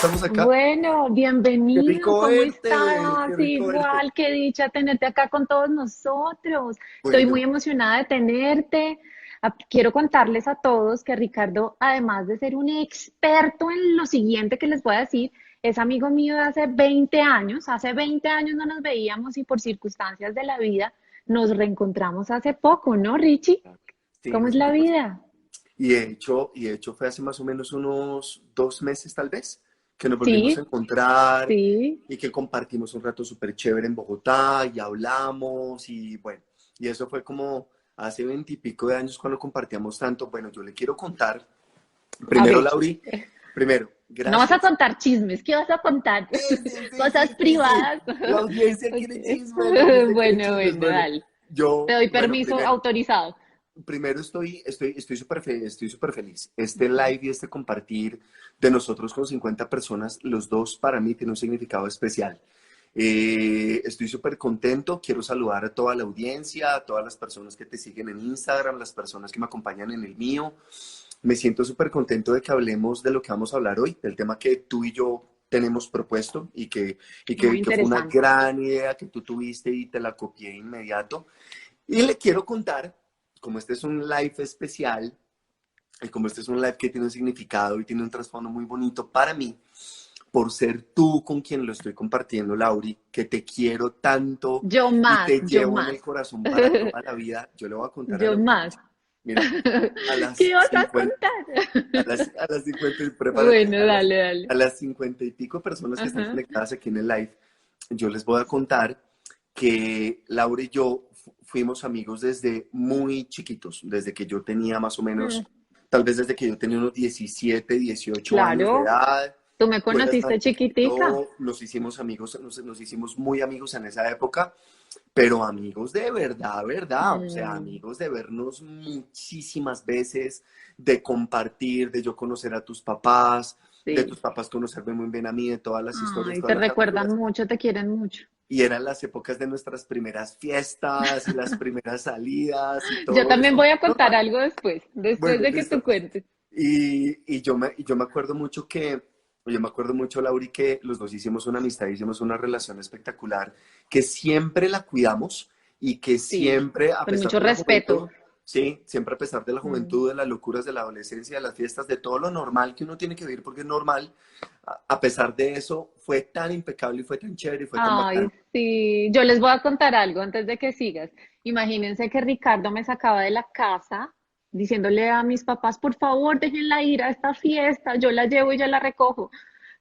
estamos acá. Bueno, Qué bienvenido, rico ¿cómo verte, qué estás? rico verte. Igual, qué dicha tenerte acá con todos nosotros. Estoy muy Bueno, emocionada de tenerte. Quiero contarles a todos que Ricardo, además de ser un experto en lo siguiente que les voy a decir, es amigo mío de hace 20 años. Hace 20 años no nos veíamos y por circunstancias de la vida nos reencontramos hace poco, ¿no, Richie? sí, ¿Cómo es nos la vimos. vida? Y de hecho fue hace más o menos unos 2 meses tal vez, que nos volvimos a Sí, encontrar sí. y que compartimos un rato súper chévere en Bogotá y hablamos y bueno, y eso fue como hace 20 y pico de años cuando compartíamos tanto. Bueno, yo le quiero contar, A primero ver. Lauri, primero, No vas a gracias. contar chismes, ¿qué vas a contar? Sí, sí, sí, Cosas sí, sí, sí. privadas. La audiencia Ok. quiere chismes, la audiencia quiere Bueno, chismes. bueno, Bueno, dale. Te yo, doy bueno, permiso autorizado. primero estoy súper feliz. Este live y este compartir de nosotros con 50 personas, los dos para mí tiene un significado especial. Estoy súper contento, quiero saludar a toda la audiencia, a todas las personas que te siguen en Instagram, las personas que me acompañan en el mío. Me siento súper contento de que hablemos de lo que vamos a hablar hoy, del tema que tú y yo tenemos propuesto Muy que fue una interesante. gran idea que tú tuviste y te la copié de inmediato. Y le quiero contar, como este es un live especial, y como este es un live que tiene un significado y tiene un trasfondo muy bonito para mí, por ser tú con quien lo estoy compartiendo, Lauri, que te quiero tanto Yo y más, te yo llevo en el más. corazón para toda la vida, yo le voy a contar a Yo la más. audiencia. Mira, a las ¿Qué vas a 50, contar? a las 50, prepárate, Bueno, dale, dale. a las 50 y pico personas que están Ajá. conectadas aquí en el live, yo les voy a contar que Laura y yo fuimos amigos desde muy chiquitos, desde que yo tenía más o Mm, menos, tal vez desde que yo tenía unos 17, 18 años de claro, edad. tú me Tú eras conociste más chiquita que chiquitica. yo, nos hicimos amigos, nos hicimos muy amigos en esa época, pero amigos de verdad, verdad, o sea, Mm, amigos de vernos muchísimas veces, de compartir, de yo conocer a de sí. tus papás conocerme muy bien a mí, de todas las historias, Ay, te todas las recuerdan aventuras. mucho, te quieren mucho. Y eran las épocas de nuestras primeras fiestas y las primeras salidas y Yo todo también eso. voy a contar Normal. algo después Bueno, de que tú listo. cuentes. Y yo me acuerdo mucho yo me acuerdo mucho, Lauri, que los dos hicimos una amistad, hicimos una relación espectacular, que siempre la cuidamos y que Sí, siempre, a con pesar mucho de la respeto. juventud, sí, siempre a pesar de la Mm. juventud, de las locuras de la adolescencia, de las fiestas, de todo lo normal que uno tiene que vivir porque es normal, a pesar de eso, fue tan impecable y fue tan chévere y fue tan Ay, bacano. sí, yo les voy a contar algo antes de que sigas. Imagínense que Ricardo me sacaba de la casa diciéndole a mis papás, por favor, déjenla ir a esta fiesta, yo la llevo y ya la recojo.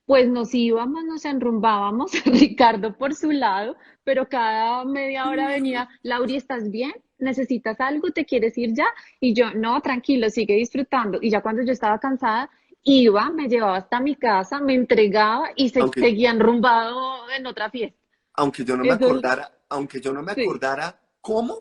Pues nos íbamos, nos enrumbábamos, Ricardo por su lado, pero cada media hora venía, Lauri, ¿estás bien? ¿Necesitas algo? ¿Te quieres ir ya? Y yo, no, tranquilo, sigue disfrutando. Y ya cuando yo estaba cansada, iba, me llevaba hasta mi casa, me entregaba y Aunque, seguía enrumbado en otra fiesta. Eso aunque yo no me sí, acordara cómo,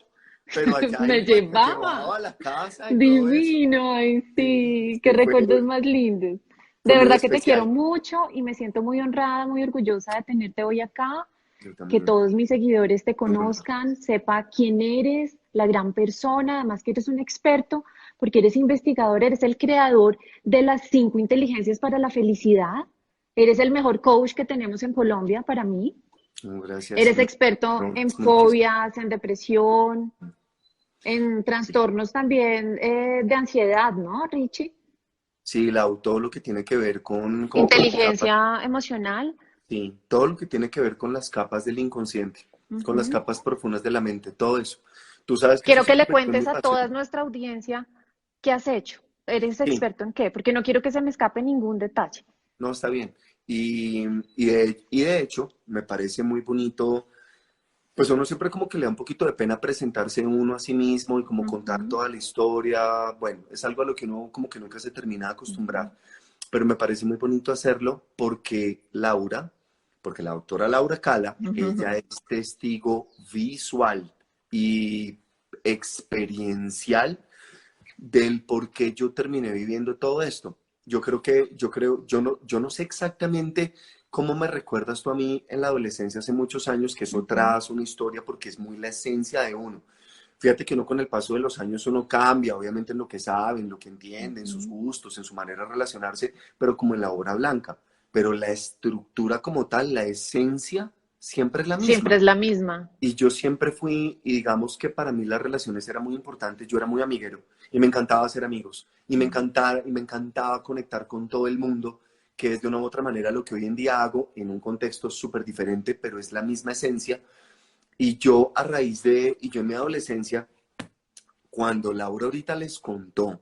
pero allá me iba y me llevaba. llevaba a la casa y todo eso. Divino, ay, Sí, sí, qué sí, recuerdos más lindos. fue De muy verdad que te quiero especial. mucho y me siento muy honrada, muy orgullosa de tenerte hoy acá, Yo que también. todos mis seguidores te Muy bonito. conozcan, sepa quién eres, la gran persona, además que eres un experto, porque eres investigador, eres el creador de las 5 inteligencias para la felicidad, eres el mejor coach que tenemos en Colombia para mí, No, gracias. eres experto No, en muchísimo. fobias, en depresión, en Sí, trastornos también de ansiedad, ¿no, Richie? sí, todo lo que tiene que ver como con las capas, Inteligencia emocional. sí, todo lo que tiene que ver con las capas del inconsciente, con las Ujú. capas profundas de la mente, todo eso. Tú sabes que eso Quiero que le siempre fue mi cuentes a toda pasión. nuestra audiencia qué has hecho. ¿Eres Sí, experto en qué? Porque no quiero que se me escape ningún detalle. no, está bien. Y de hecho, me parece muy bonito. Pues uno siempre como que le da un poquito de pena presentarse uno a sí mismo y como contar Ujú, toda la historia. Bueno, es algo a lo que uno como que nunca se termina de ujú. acostumbrar. Pero me parece muy bonito hacerlo porque la doctora Laura Cala, ella es testigo visual y experiencial del por qué yo terminé viviendo todo esto. Yo no sé exactamente cómo me recuerdas tú a mí en la adolescencia hace muchos años, que eso Ujú. traza una historia porque es muy la esencia de uno. Fíjate que uno con el paso de los años uno cambia, obviamente en lo que sabe, en lo que entiende, en sus Ujú. gustos, en su manera de relacionarse, pero como en la obra blanca. pero la estructura como tal, la esencia, siempre es la Siempre misma. es la misma. Y yo siempre fui, y digamos que para mí las relaciones eran muy importantes, yo era muy amiguero y me encantaba hacer amigos y me encantaba conectar con todo el mundo, que es de una u otra manera lo que hoy en día hago en un contexto súper diferente, pero es la misma esencia. Y yo a raíz de, y yo en mi adolescencia, cuando Laura ahorita les contó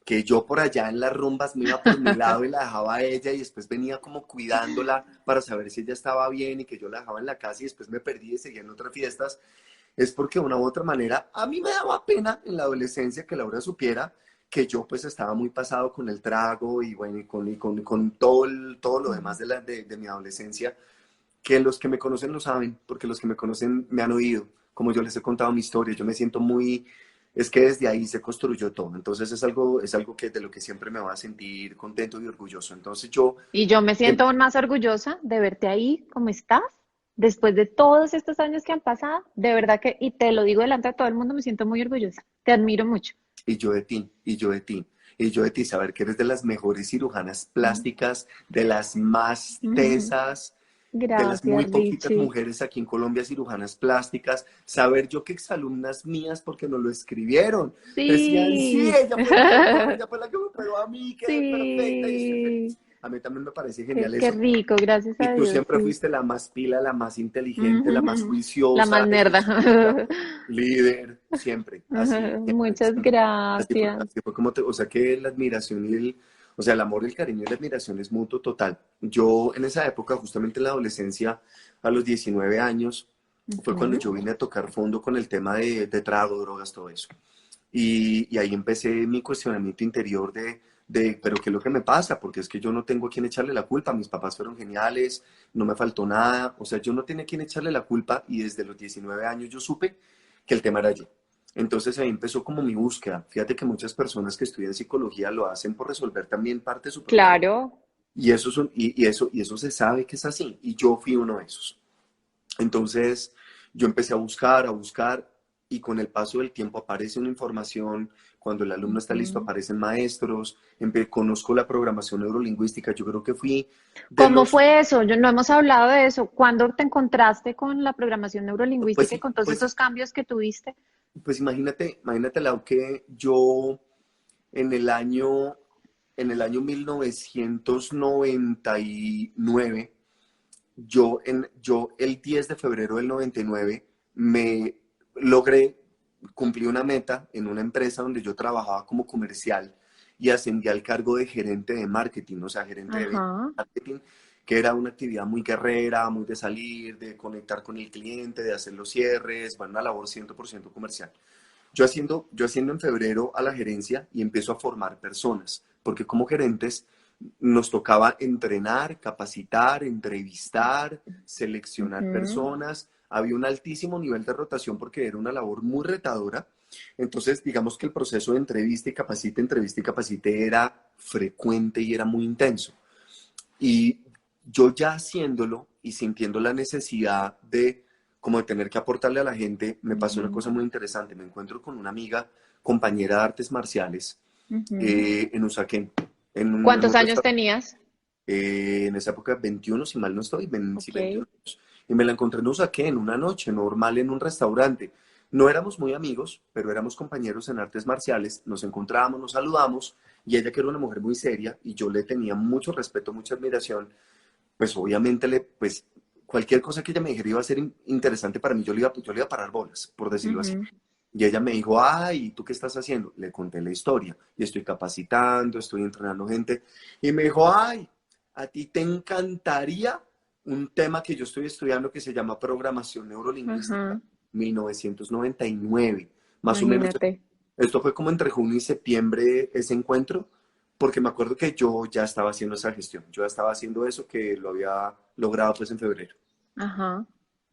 que yo por allá en las rumbas me iba por mi lado y la dejaba a ella y después venía como cuidándola para saber si ella estaba bien y que yo la dejaba en la casa y después me perdí y seguía en otras fiestas, es porque de una u otra manera a mí me daba pena en la adolescencia que Laura supiera que yo pues estaba muy pasado con el trago y bueno, con todo, todo lo demás de mi adolescencia, que los que me conocen lo saben, porque los que me conocen me han oído, como yo les he contado mi historia, yo me siento muy, es que desde ahí se construyó todo, entonces es algo que de lo que siempre me va a sentir contento y orgulloso. Entonces yo, Y yo me em, siento aún más orgullosa de verte ahí como estás, después de todos estos años que han pasado. De verdad que, y te lo digo delante de todo el mundo, me siento muy orgullosa. Te admiro mucho. y yo de ti, y yo de ti, y yo de ti, saber que eres de las mejores cirujanas Mm. plásticas, de las más tesas, de las Gracias, muy poquitas Richie. mujeres aquí en Colombia cirujanas plásticas, saber yo que exalumnas mías, porque nos lo escribieron, decían, sí, Sí. ella fue la mejor, ella fue la que me operó a mí, quedé perfecta y estoy Sí. feliz. A mí también me parece Qué, genial qué eso. rico, gracias Y a tú Dios, siempre sí. fuiste la más pila, la más inteligente, la más La más juiciosa desde nerda. chiquita, líder, siempre, así, siempre, Muchas siempre. gracias. Así fue como te, o sea que la admiración y el, o sea, el amor, el cariño y la admiración es mutuo total. Yo en esa época, justamente en la adolescencia, a los 19 años, fue cuando Ujú. yo vine a tocar fondo con el tema de trago, drogas, todo eso. Y ahí empecé mi cuestionamiento interior pero ¿qué es lo que me pasa? Porque es que yo no tengo a quién echarle la culpa. Mis papás fueron geniales, no me faltó nada. O sea, yo no tenía a quién echarle la culpa y desde los 19 años yo supe que el tema era yo. Entonces ahí empezó como mi búsqueda. Fíjate que muchas personas que estudian psicología lo hacen por resolver también parte de su problema. Claro. Y eso se sabe que es así. Y yo fui uno de esos. Entonces yo empecé a buscar, y con el paso del tiempo aparece una información, cuando el alumno está listo Ujú. aparecen maestros, conozco la programación neurolingüística, yo creo que fui de ¿Cómo los, fue eso? Yo, no hemos hablado de eso. ¿Cuándo te encontraste con la programación pues, neurolingüística y con todos pues, esos cambios que tuviste? pues imagínate, Lau, que yo en el año, en el año 1999, yo el 10 de febrero del 99 me logré cumplir una meta en una empresa donde yo trabajaba como comercial y ascendí al cargo de gerente de marketing, o sea, gerente de ventas Ajá. y marketing, que era una actividad muy guerrera, muy de salir, de conectar con el cliente, de hacer los cierres, bueno, una labor 100% comercial. Yo haciendo en febrero a la gerencia y empiezo a formar personas, porque como gerentes nos tocaba entrenar, capacitar, entrevistar, seleccionar Ujú. personas. Había un altísimo nivel de rotación porque era una labor muy retadora. Entonces, digamos que el proceso de entrevista y capacite era frecuente y era muy intenso. Y yo ya haciéndolo y sintiendo la necesidad de como de tener que aportarle a la gente, me pasó una Ujú. cosa muy interesante. Me encuentro con una amiga, compañera de artes marciales, Ujú. en Usaquén, en un ¿Cuántos años restaurante. tenías? En esa época 21, si mal no estoy, sí, Ok. 21 años. Y me la encontré en Usaquén, una noche normal en un restaurante. No éramos muy amigos, pero éramos compañeros en artes marciales. Nos encontrábamos, nos saludamos, y ella, que era una mujer muy seria, y yo le tenía mucho respeto, mucha admiración, pues obviamente pues cualquier cosa que ella me dijera iba a ser interesante para mí. Yo le iba a parar bolas, por decirlo así. Ujú. Y ella me dijo, ay, ¿tú qué estás haciendo? Le conté la historia y estoy capacitando, estoy entrenando gente. Y me dijo, ay, a ti te encantaría un tema que yo estoy estudiando que se llama programación neurolingüística, Ajá. 1999, más o menos. Imagínate. Esto fue como entre junio y septiembre ese encuentro, porque me acuerdo que yo ya estaba haciendo esa gestión, yo ya estaba haciendo eso que lo había logrado pues en febrero. Ajá.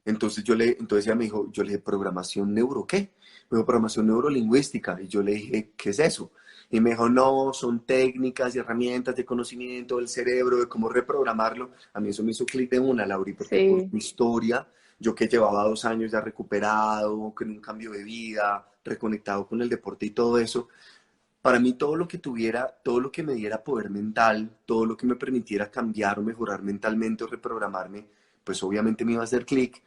Entonces ella me dijo, yo le dije, ¿programación neuro qué? Me dijo, programación neurolingüística. Y yo le dije, ¿qué es eso? Y me dijo, no, son técnicas y herramientas de conocimiento del cerebro, de cómo reprogramarlo. A mí eso me hizo clic de una, Lauri, porque por Sí. mi historia, yo que llevaba 2 años ya recuperado, con un cambio de vida, reconectado con el deporte y todo eso, Para mí todo lo que tuviera, todo lo que me diera poder mental, todo lo que me permitiera cambiar o mejorar mentalmente o reprogramarme, pues obviamente me iba a hacer clic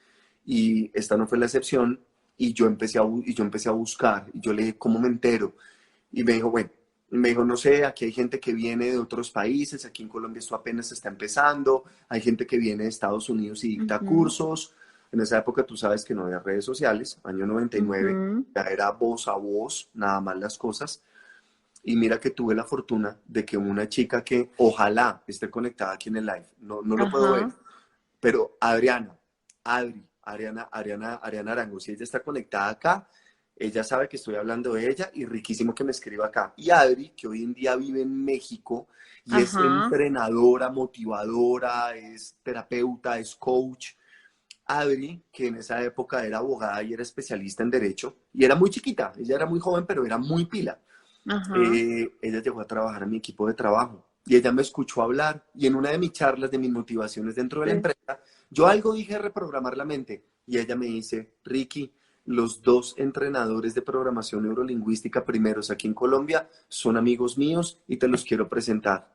y esta no fue la excepción y yo empecé a buscar y yo le dije, ¿cómo me entero? Y me dijo, bueno, me dijo, no sé, aquí hay gente que viene de otros países, aquí en Colombia esto apenas está empezando, hay gente que viene de Estados Unidos y dicta Ujú, cursos. En esa época tú sabes que no había redes sociales, año 99, ujú. ya era voz a voz, nada más las cosas. Y mira que tuve la fortuna de que una chica que ojalá esté conectada aquí en el live, no lo puedo ver, Ajá. pero Ariana Arango, si ella está conectada acá, ella sabe que estoy hablando de ella y riquísimo que me escriba acá. Y Adri, que hoy en día vive en México y es Ajá. entrenadora, motivadora, es terapeuta, es coach. Adri, que en esa época era abogada y era especialista en derecho, y era muy chiquita, ella era muy joven, pero era muy pila. Ajá. Ella llegó a trabajar en mi equipo de trabajo y ella me escuchó hablar y en una de mis charlas de mis motivaciones dentro de la Sí. empresa, yo algo dije reprogramar la mente y ella me dice, Ricky, los dos entrenadores de programación neurolingüística primeros aquí en Colombia son amigos míos y te los quiero presentar.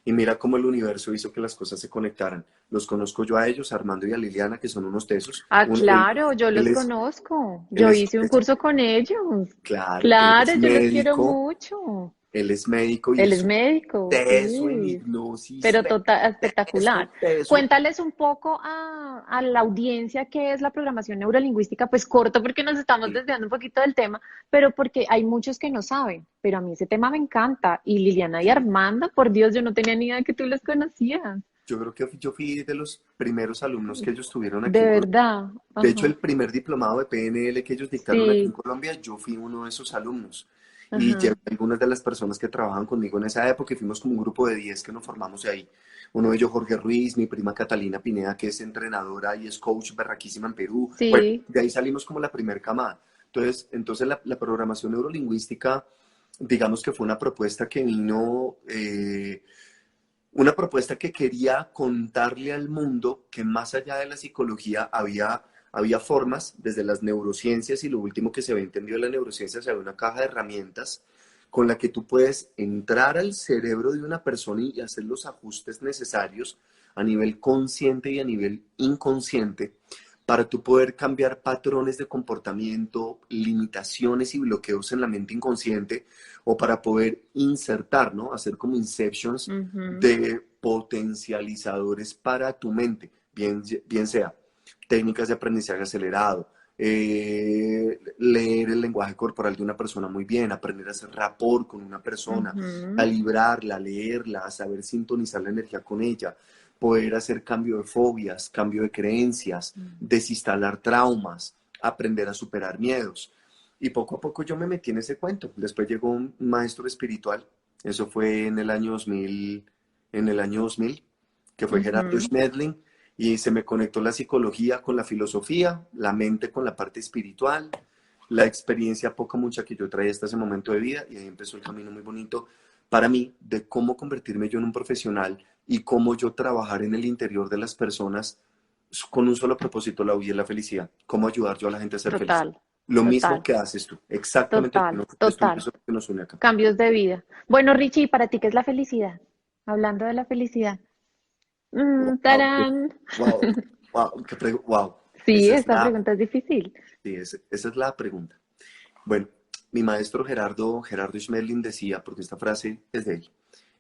Y mira cómo el universo hizo que las cosas se conectaran. Los conozco yo a ellos, a Armando y a Liliana, que son unos tesos. Ah, claro, yo Él los es, conozco. él Yo es, hice un curso con ellos. claro, Claro, yo los quiero mucho. él es médico y Él es es un médico, teso en sí, hipnosis, pero total, teso, espectacular. teso. Cuéntales un poco a la audiencia qué es la programación neurolingüística, pues corto porque nos estamos Sí, desviando un poquito del tema, pero porque hay muchos que no saben, pero a mí ese tema me encanta. Y Liliana y sí. Armanda, por Dios, yo no tenía ni idea que tú los conocías. Yo creo que yo fui de los primeros alumnos que ellos tuvieron aquí De en Colombia. verdad. De hecho, Ajá. el primer diplomado de PNL que ellos dictaron aquí en Sí, Colombia, yo fui uno de esos alumnos. Y llevé ajá. a algunas de las personas que trabajaban conmigo en esa época y fuimos como un grupo de 10 que nos formamos de ahí. Uno de ellos, Jorge Ruiz, mi prima Catalina Pineda, que es entrenadora y es coach berraquísima en Perú. Bueno, Sí. de ahí salimos como la primer camada. Entonces la programación neurolingüística, digamos que fue una propuesta que vino, una propuesta que quería contarle al mundo que más allá de la psicología había formas, desde las neurociencias y lo último que se había entendido de la neurociencia, se había una caja de herramientas con la que tú puedes entrar al cerebro de una persona y hacer los ajustes necesarios a nivel consciente y a nivel inconsciente para tú poder cambiar patrones de comportamiento, limitaciones y bloqueos en la mente inconsciente o para poder insertar, ¿no? Hacer como inceptions Ujú. de potencializadores para tu mente, bien sea técnicas de aprendizaje acelerado, leer el lenguaje corporal de una persona muy bien, aprender a hacer rapport con una persona, Ujú. calibrarla, leerla, saber sintonizar la energía con ella, poder hacer cambio de fobias, cambio de creencias, desinstalar traumas, aprender a superar miedos. Y poco a poco yo me metí en ese cuento. Después llegó un maestro espiritual, eso fue en el año 2000 que fue Gerardo Ujú. Schmedlin, y se me conectó la psicología con la filosofía, la mente con la parte espiritual, la experiencia poca mucha que yo traía hasta ese momento de vida, y ahí empezó el camino muy bonito para mí de cómo convertirme yo en un profesional y cómo yo trabajar en el interior de las personas con un solo propósito, la vida y la felicidad, cómo ayudar yo a la gente a ser feliz. Total, Lo mismo total. que haces tú, exactamente lo Total, mismo que haces tú, y total. eso es lo que nos une acá. Cambios de vida. Bueno, Richie, ¿y para ti qué es la felicidad? Hablando de la felicidad. Wow, Tarán. wow, wow, wow. Sí, Esa es esta la, pregunta es difícil. sí, esa es la pregunta. Bueno, mi maestro Gerardo Schmedlin decía, porque esta frase es de él,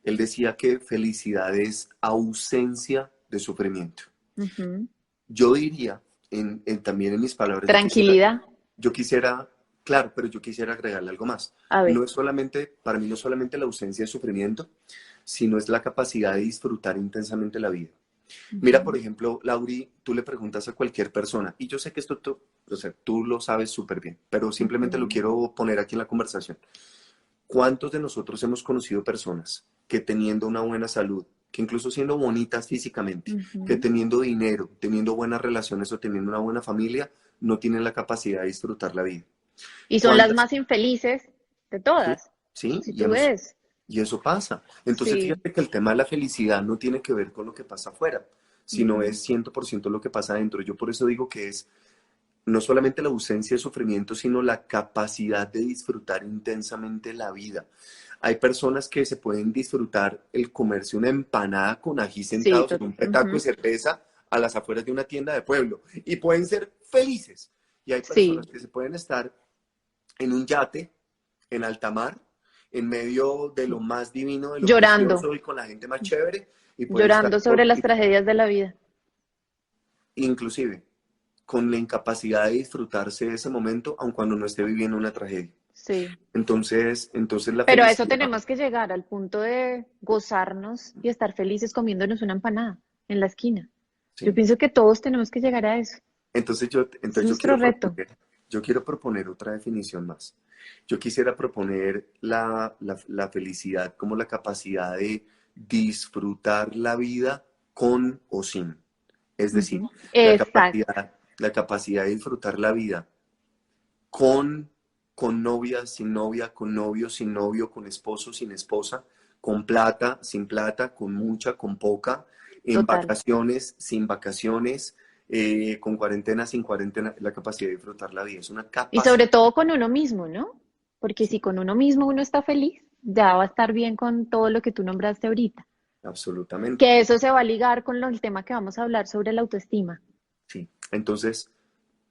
él decía que felicidad es ausencia de sufrimiento. Ujú. Yo diría, también en mis palabras, Tranquilidad. yo quisiera, claro, pero yo quisiera agregarle algo más. A ver. No es solamente, para mí no es solamente la ausencia de sufrimiento, sino es la capacidad de disfrutar intensamente la vida. Mira, por Ujú, ejemplo, Lauri, tú le preguntas a cualquier persona, y yo sé que esto tú, o sea, tú lo sabes súper bien, pero simplemente lo ujú, quiero poner aquí en la conversación. ¿Cuántos de nosotros hemos conocido personas que teniendo una buena salud, que incluso siendo bonitas físicamente, que ujú. teniendo dinero, teniendo buenas relaciones o teniendo una buena familia, no tienen la capacidad de disfrutar la vida? Y son las ¿Cuántas? más infelices de Sí, todas, sí, si tú ves. y eso pasa. Entonces, Sí. fíjate que el tema de la felicidad no tiene que ver con lo que pasa afuera, sino Ujú. es 100% lo que pasa adentro. Yo por eso digo que es no solamente la ausencia de sufrimiento, sino la capacidad de disfrutar intensamente la vida. Hay personas que se pueden disfrutar el comerse una empanada con ají Sí, sentados en un petaco de ujú, cerveza a las afueras de una tienda de pueblo y pueden ser felices. Y hay personas sí, que se pueden estar en un yate, en alta mar, en medio de lo más divino, de lo llorando, precioso y con la gente más chévere y pueden estar, llorando sobre las tragedias de la vida. inclusive, con la incapacidad de disfrutarse de ese momento, aun cuando no esté viviendo una tragedia. Sí. Entonces la Pero a eso felicidad, tenemos que llegar al punto de gozarnos y estar felices comiéndonos una empanada en la esquina. Yo ¿sí? pienso que todos tenemos que llegar a eso. Es Entonces nuestro reto. yo quiero proponer otra definición más. Yo quisiera proponer la felicidad como la capacidad de disfrutar la vida con o sin. Es decir, Ujú. Exacto, la capacidad de disfrutar la vida con, con novia, sin novia, con novio, sin novio, con esposo, sin esposa, con plata, sin plata, con mucha, con poca, en total. vacaciones, sin vacaciones, con cuarentena, sin cuarentena, la capacidad de disfrutar la vida. Es una Y sobre capacidad, todo con uno mismo, ¿no? Porque sí, si con uno mismo uno está feliz, ya va a estar bien con todo lo que tú nombraste ahorita. absolutamente, Que eso se va a ligar con el tema que vamos a hablar sobre la autoestima. sí. Entonces,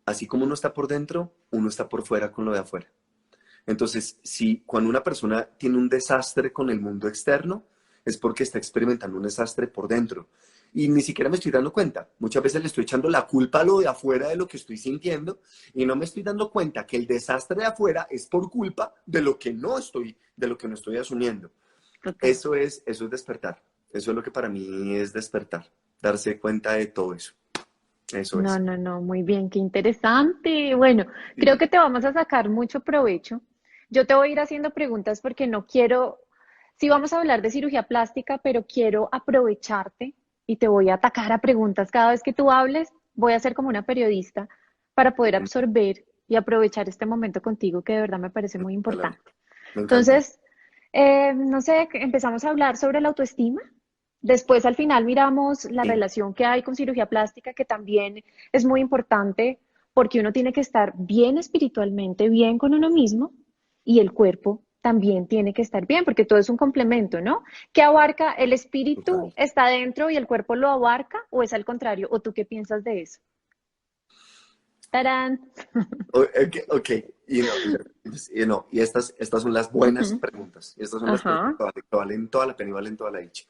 así como uno está por dentro, uno está por fuera con lo de afuera. Entonces, si cuando una persona tiene un desastre con el mundo externo, es porque está experimentando un desastre por dentro. Y ni siquiera me estoy dando cuenta. Muchas veces le estoy echando la culpa a lo de afuera de lo que estoy sintiendo y no me estoy dando cuenta que el desastre de afuera es por culpa de lo que no estoy, de lo que no estoy asumiendo. Total. Eso es despertar. Eso es lo que para mí es despertar. Darse cuenta de todo eso. Eso No, es. no, no, muy bien, qué interesante. Bueno, creo Sí, que te vamos a sacar mucho provecho. Yo te voy a ir haciendo preguntas porque no quiero, sí vamos a hablar de cirugía plástica, pero quiero aprovecharte y te voy a atacar a preguntas cada vez que tú hables. Voy a ser como una periodista para poder me absorber y aprovechar este momento contigo que de verdad me parece muy encanta, Laura. importante. Me encanta. Entonces, no sé, empezamos a hablar sobre la autoestima. Después, al final, miramos la Sí, relación que hay con cirugía plástica, que también es muy importante porque uno tiene que estar bien espiritualmente, bien con uno mismo y el cuerpo también tiene que estar bien, porque todo es un complemento, ¿no? ¿Qué abarca? ¿El espíritu total. está dentro y el cuerpo lo abarca o es al contrario? ¿O tú qué piensas de eso? ¡Tarán! Ok, ok. Y estas son las buenas Ujú. preguntas. Estas son las preguntas Ajá. que valen toda la pena y valen toda la dicha.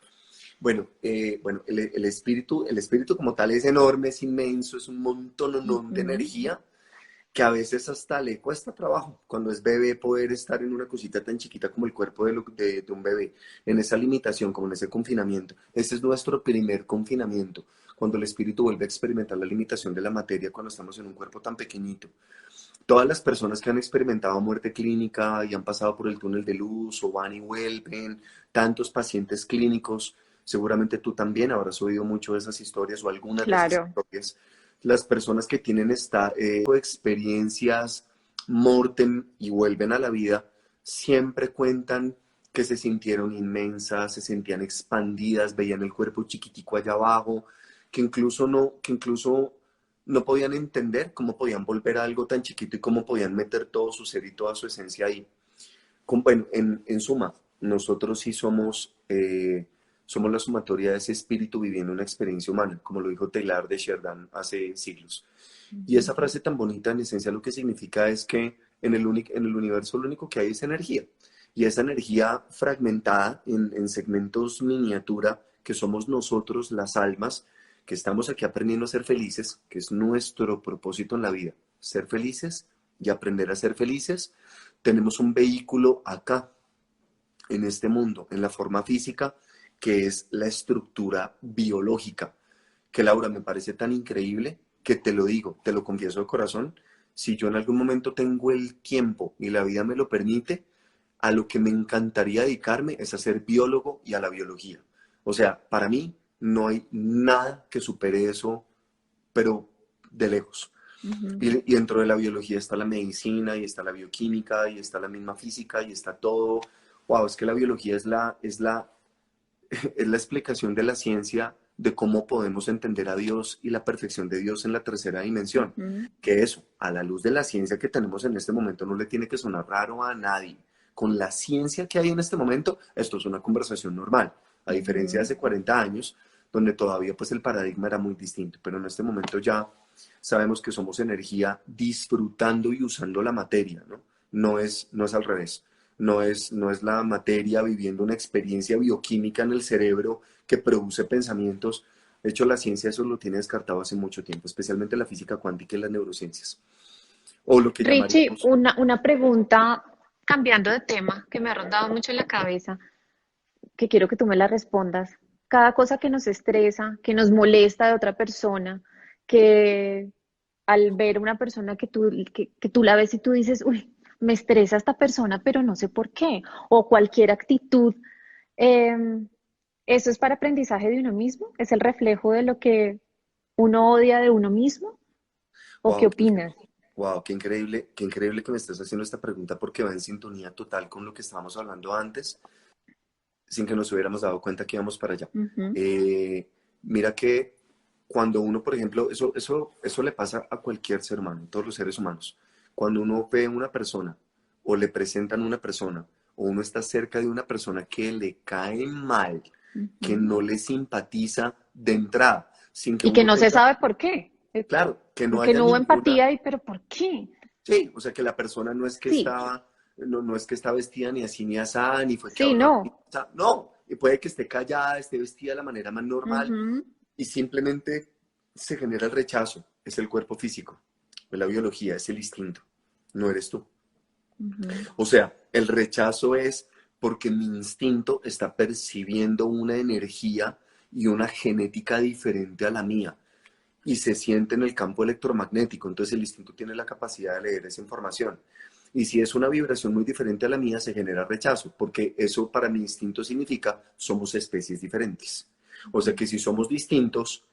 Bueno, el espíritu como tal es enorme, es inmenso, es un montón de Ujú. energía que a veces hasta le cuesta trabajo cuando es bebé poder estar en una cosita tan chiquita como el cuerpo de un bebé, en esa limitación, como en ese confinamiento. Ese es nuestro primer confinamiento, cuando el espíritu vuelve a experimentar la limitación de la materia cuando estamos en un cuerpo tan pequeñito. Todas las personas que han experimentado muerte clínica y han pasado por el túnel de luz o van y vuelven, tantos pacientes clínicos, seguramente tú también habrás oído mucho de esas historias o algunas de esas Claro. historias. Las personas que tienen esta experiencias mortem y vuelven a la vida, siempre cuentan que se sintieron inmensas, se sentían expandidas, veían el cuerpo chiquitico allá abajo, que incluso no podían entender cómo podían volver a algo tan chiquito y cómo podían meter todo su ser y toda su esencia ahí. Bueno, en suma, nosotros sí somos la sumatoria de ese espíritu viviendo una experiencia humana, como lo dijo Teilhard de Chardin hace siglos. Y esa frase tan bonita, en esencia, lo que significa es que en el universo lo único que hay es energía. Y esa energía fragmentada en segmentos miniatura, que somos nosotros, las almas, que estamos aquí aprendiendo a ser felices, que es nuestro propósito en la vida, ser felices y aprender a ser felices. Tenemos un vehículo acá, en este mundo, en la forma física, que es la estructura biológica, que Laura me parece tan increíble que te lo digo, te lo confieso de corazón, si yo en algún momento tengo el tiempo y la vida me lo permite, a lo que me encantaría dedicarme es a ser biólogo y a la biología. O sea, para mí no hay nada que supere eso, pero de lejos. Ujú. Y dentro de la biología está la medicina, y está la bioquímica, y está la misma física, y está todo. Wow, es que la biología es la explicación de la ciencia de cómo podemos entender a Dios y la perfección de Dios en la tercera dimensión. Que eso, a la luz de la ciencia que tenemos en este momento, no le tiene que sonar raro a nadie. Con la ciencia que hay en este momento, esto es una conversación normal, a diferencia de hace 40 años, donde todavía pues el paradigma era muy distinto, pero en este momento ya sabemos que somos energía disfrutando y usando la materia, ¿no? No es al revés. No es la materia viviendo una experiencia bioquímica en el cerebro que produce pensamientos. De hecho, la ciencia eso lo tiene descartado hace mucho tiempo, especialmente la física cuántica y las neurociencias. O lo que Richie, llamaríamos, una pregunta cambiando de tema que me ha rondado mucho en la cabeza, que quiero que tú me la respondas. Cada cosa que nos estresa, que nos molesta de otra persona, que al ver una persona que tú la ves y tú dices, uy, me estresa esta persona, pero no sé por qué, o cualquier actitud, eh, ¿eso es para aprendizaje de uno mismo? ¿Es el reflejo de lo que uno odia de uno mismo? ¿O qué wow, opinas? qué increíble que me estés haciendo esta pregunta porque va en sintonía total con lo que estábamos hablando antes, sin que nos hubiéramos dado cuenta que íbamos para allá. Ujú. Mira que cuando uno, por ejemplo, eso le pasa a cualquier ser humano, a todos los seres humanos. Cuando uno ve a una persona o le presentan una persona o uno está cerca de una persona que le cae mal, que Ujú. no le simpatiza de entrada, sin que Y que uno no se tenga, sabe por qué. claro, que no Porque haya no hubo ninguna, empatía y, pero ¿por qué? sí, o sea, que la persona no es que Sí, está, no es que está vestida ni así ni asá, ni fue que sí, habló así, no. o sea, no, y puede que esté callada, esté vestida de la manera más normal, Ujú, y simplemente se genera el rechazo, es el cuerpo físico, es la biología, es el instinto, no eres tú. ujú. O sea, el rechazo es porque mi instinto está percibiendo una energía y una genética diferente a la mía y se siente en el campo electromagnético, entonces el instinto tiene la capacidad de leer esa información. Y si es una vibración muy diferente a la mía, se genera rechazo, porque eso para mi instinto significa somos especies diferentes. O sea que si somos distintos,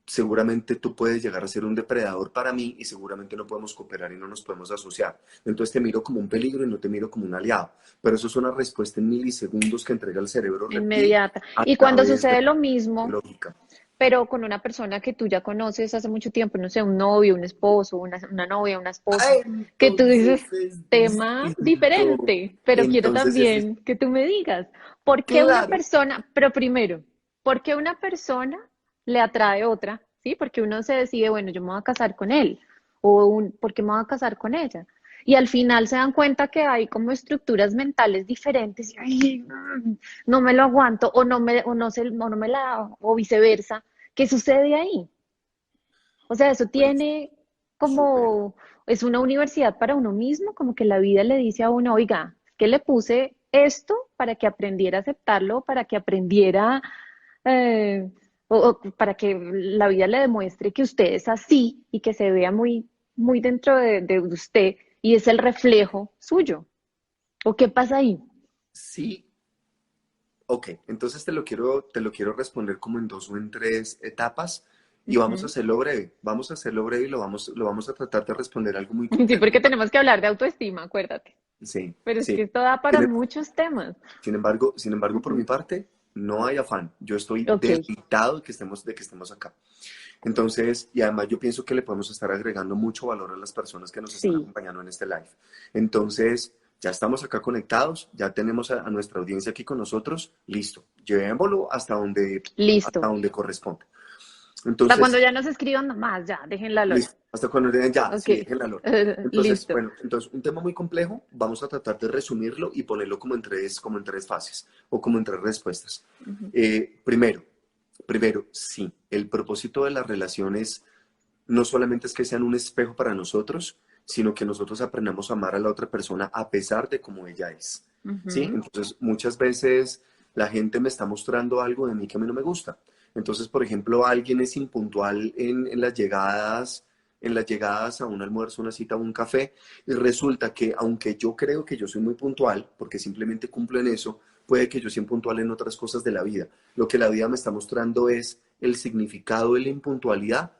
seguramente tú puedes llegar a ser un depredador para mí y seguramente no podemos cooperar y no nos podemos asociar. Entonces te miro como un peligro y no te miro como un aliado. Pero eso es una respuesta en milisegundos que entrega el cerebro reptil Inmediata. a Y cuando través de sucede lo la mismo, lógica. pero con una persona que tú ya conoces hace mucho tiempo, no sé, un novio, un esposo, una novia, una esposa, Ah, que tú dices, entonces es tema distinto. diferente, pero quiero Entonces es también que tú me digas, ¿por qué una claro. persona, pero primero, ¿por qué una persona le atrae otra? ¿Sí? Porque uno se decide, bueno, yo me voy a casar con él, ¿por qué me voy a casar con ella? Y al final se dan cuenta que hay como estructuras mentales diferentes, y, ay, no me lo aguanto, o no me la, o viceversa. ¿Qué sucede ahí? O sea, eso Pues tiene súper. como, es una universidad para uno mismo, como que la vida le dice a uno, oiga, que le puse esto para que aprendiera a aceptarlo, para que aprendiera, eh, o para que la vida le demuestre que usted es así y que se vea muy, muy dentro de usted y es el reflejo suyo. ¿O qué pasa ahí? Sí, ok. Entonces te lo quiero responder como en dos o en tres etapas y vamos a Ujú. hacerlo breve. Vamos a hacerlo breve y lo vamos a tratar de responder algo muy Sí, complejo. porque tenemos que hablar de autoestima, acuérdate. Sí, Pero es que sí. esto da para Sin, muchos temas. sin embargo, por mi Ujú. parte, no hay afán. Yo estoy Ok, deleitado de que estemos acá. Entonces, y además yo pienso que le podemos estar agregando mucho valor a las personas que nos están sí, acompañando en este live. Entonces, ya estamos acá conectados, ya tenemos a nuestra audiencia aquí con nosotros, listo, llevémoslo hasta listo. donde corresponde. Hasta cuando Entonces, ya nos escriban más, ya, dejen la lola. listo, hasta cuando le den ya, Ok, sí, déjenla lora. Entonces, listo. bueno, entonces un tema muy complejo, vamos a tratar de resumirlo y ponerlo como en tres fases o como en tres respuestas. Ujú. Primero, sí, el propósito de las relaciones no solamente es que sean un espejo para nosotros, sino que nosotros aprendamos a amar a la otra persona a pesar de cómo ella es. ¿Sí? Ujú. Entonces, muchas veces la gente me está mostrando algo de mí que a mí no me gusta. Entonces, por ejemplo, alguien es impuntual en las llegadas a un almuerzo, una cita o un café, y resulta que aunque yo creo que yo soy muy puntual, porque simplemente cumplo en eso, puede que yo sea impuntual en otras cosas de la vida. Lo que la vida me está mostrando es el significado de la impuntualidad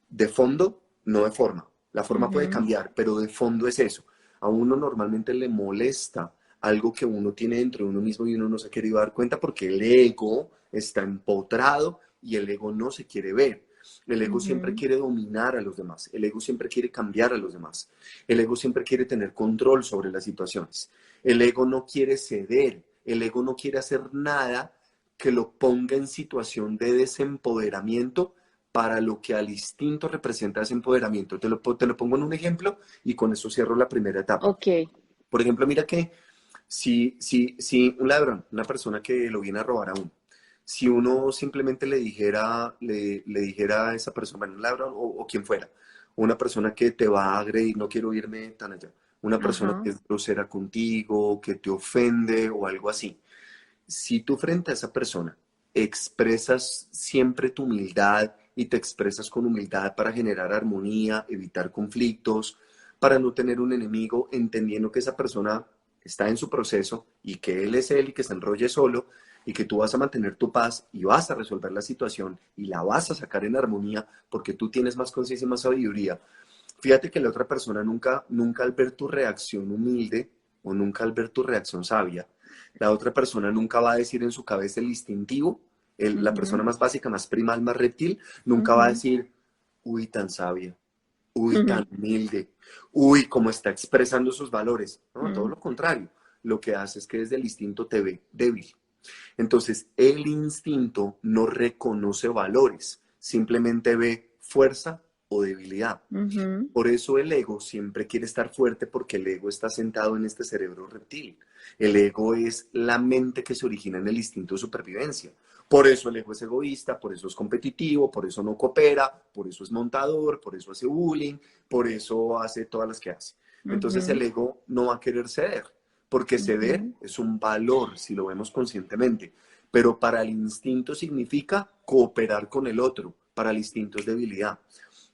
de fondo, no de forma. La forma puede Ujú. cambiar, pero de fondo es eso. A uno normalmente le molesta algo que uno tiene dentro de uno mismo y uno no se ha querido dar cuenta porque el ego está empotrado y el ego no se quiere ver. El ego siempre Ujú. quiere dominar a los demás. El ego siempre quiere cambiar a los demás. El ego siempre quiere tener control sobre las situaciones. El ego no quiere ceder. El ego no quiere hacer nada que lo ponga en situación de desempoderamiento para lo que al instinto representa ese empoderamiento. Te lo pongo en un ejemplo y con eso cierro la primera etapa. Ok. Por ejemplo, mira que si un ladrón, una persona que lo viene a robar a uno, si uno simplemente le dijera a esa persona, bueno, un ladrón o quien fuera, una persona que te va a agredir, no quiero irme tan allá, una persona Ajá. que es grosera contigo, que te ofende o algo así, si tú frente a esa persona expresas siempre tu humildad y te expresas con humildad para generar armonía, evitar conflictos, para no tener un enemigo, entendiendo que esa persona está en su proceso y que él es él y que se enrolle solo y que tú vas a mantener tu paz y vas a resolver la situación y la vas a sacar en armonía porque tú tienes más conciencia y más sabiduría. Fíjate que la otra persona nunca al ver tu reacción humilde o nunca al ver tu reacción sabia, la otra persona nunca va a decir en su cabeza el instintivo, la persona Ujú. más básica, más primal, más reptil, nunca va a Ujú. decir, uy, tan sabia, uy, Ujú. tan humilde, uy, cómo está expresando sus valores. No, todo Mm. lo contrario. Lo que hace es que desde el instinto te ve débil. Entonces, el instinto no reconoce valores, simplemente ve fuerza o debilidad. Ujú. Por eso el ego siempre quiere estar fuerte porque el ego está sentado en este cerebro reptil. El ego es la mente que se origina en el instinto de supervivencia. Por eso el ego es egoísta, por eso es competitivo, por eso no coopera, por eso es montador, por eso hace bullying, por eso hace todas las que hace. Entonces el Ujú. ego no va a querer ceder, porque ceder Ujú. es un valor si lo vemos conscientemente. Pero para el instinto significa cooperar con el otro, para el instinto es debilidad.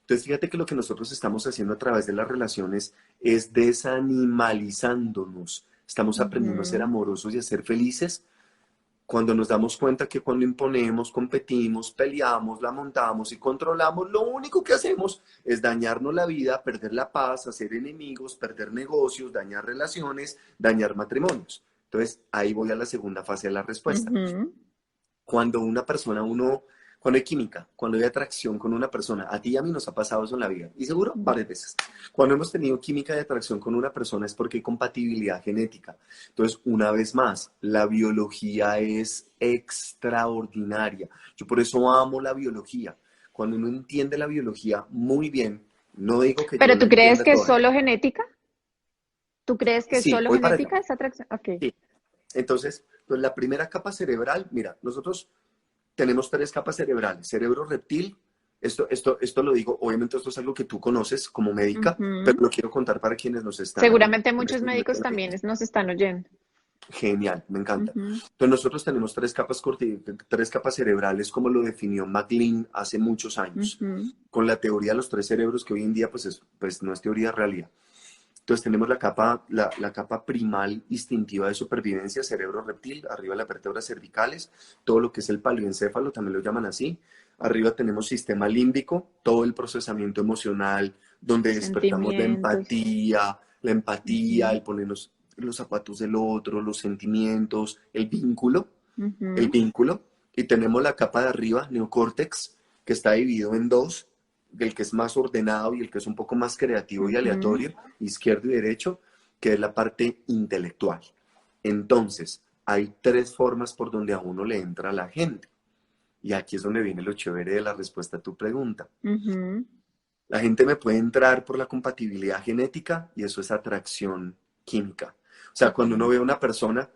Entonces, fíjate que lo que nosotros estamos haciendo a través de las relaciones es desanimalizándonos. Estamos aprendiendo a ser Ujú. amorosos y a ser felices cuando nos damos cuenta que cuando imponemos, competimos, peleamos, la montamos y controlamos, lo único que hacemos es dañarnos la vida, perder la paz, hacer enemigos, perder negocios, dañar relaciones, dañar matrimonios. Entonces, ahí voy a la segunda fase de la respuesta. Ujú. Cuando una persona, cuando hay química, cuando hay atracción con una persona, a ti y a mí nos ha pasado eso en la vida, y seguro varias veces. Cuando hemos tenido química de atracción con una persona es porque hay compatibilidad genética. Entonces, una vez más, la biología es extraordinaria. Yo por eso amo la biología. Cuando uno entiende la biología muy bien, no digo que yo ¿Pero la tú crees entienda que es toda. solo genética? ¿Tú crees que es Sí, solo voy para allá. genética esa atracción? Ok. Sí. Entonces, pues la primera capa cerebral, mira, nosotros tenemos tres capas cerebrales. Cerebro reptil, esto lo digo, obviamente esto es algo que tú conoces como médica, pero Ujú. lo quiero contar para quienes nos están Seguramente en muchos este momento médicos viendo. también nos están oyendo. Genial, me encanta. Ujú. Entonces nosotros tenemos tres capas cerebrales como lo definió MacLean hace muchos años, Ujú. con la teoría de los tres cerebros que hoy en día pues no es teoría, es realidad. Entonces tenemos la capa primal instintiva de supervivencia, cerebro reptil, arriba las vértebras cervicales, todo lo que es el paleoencéfalo, también lo llaman así. Arriba tenemos sistema límbico, todo el procesamiento emocional, donde despertamos Sentimientos. la empatía, Ujú. el ponernos en los zapatos del otro, los sentimientos, el Ujú. vínculo. Y tenemos la capa de arriba, neocórtex, que está dividido en dos, el que es más ordenado y el que es un poco más creativo y Ujú. aleatorio, izquierdo y derecho, que es la parte intelectual. Entonces, hay tres formas por donde a uno le entra la gente. Y aquí es donde viene lo chévere de la respuesta a tu pregunta. Ujú. La gente me puede entrar por la compatibilidad genética y eso es atracción química. O sea, Ok. cuando uno ve a una persona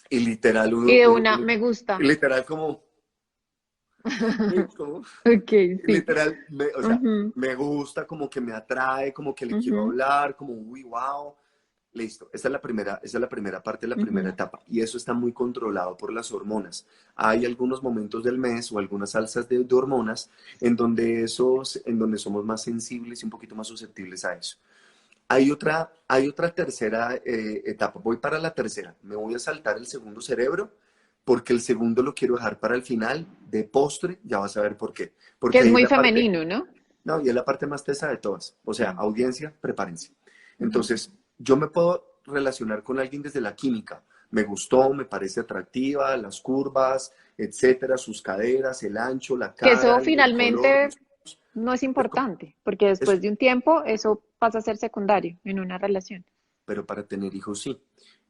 y literal, Y de una, me gusta. literal como Ok, sí. literal, o sea, Ujú. me gusta, como que me atrae, como que le quiero Ujú. hablar, como, uy, wow. Listo, esa es la primera parte, la primera Ujú. etapa. Y eso está muy controlado por las hormonas. Hay algunos momentos del mes o algunas alzas de hormonas en donde somos más sensibles y un poquito más susceptibles a eso. Hay otra tercera etapa. Voy para la tercera. Me voy a saltar el segundo cerebro porque el segundo lo quiero dejar para el final de postre. Ya vas a ver por qué. Que Porque es ahí es muy la parte, femenino, ¿no? no, y es la parte más tesa de todas. O sea, Mm. audiencia, prepárense. Ujú. Entonces, yo me puedo relacionar con alguien desde la química, Me gustó, me parece atractiva, las curvas, etcétera, sus caderas, el ancho, la Que eso cara, el color, finalmente no es pero, importante, porque eso, después de un tiempo eso pasa a ser secundario en una relación. pero para tener hijos sí.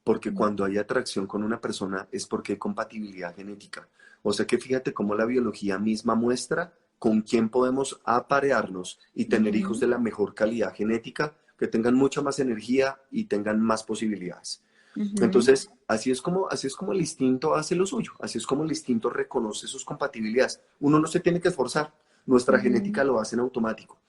Porque Mm. cuando hay atracción con una persona es porque hay compatibilidad genética. O sea que fíjate cómo la biología misma muestra con quién podemos aparearnos y tener hijos Ujú, de la mejor calidad genética, que tengan mucha más energía y tengan más posibilidades. ujú, Entonces, así es como el instinto hace lo suyo, así es como el instinto reconoce sus compatibilidades. Uno no se tiene que esforzar, nuestra genética ujú. lo hace en automático.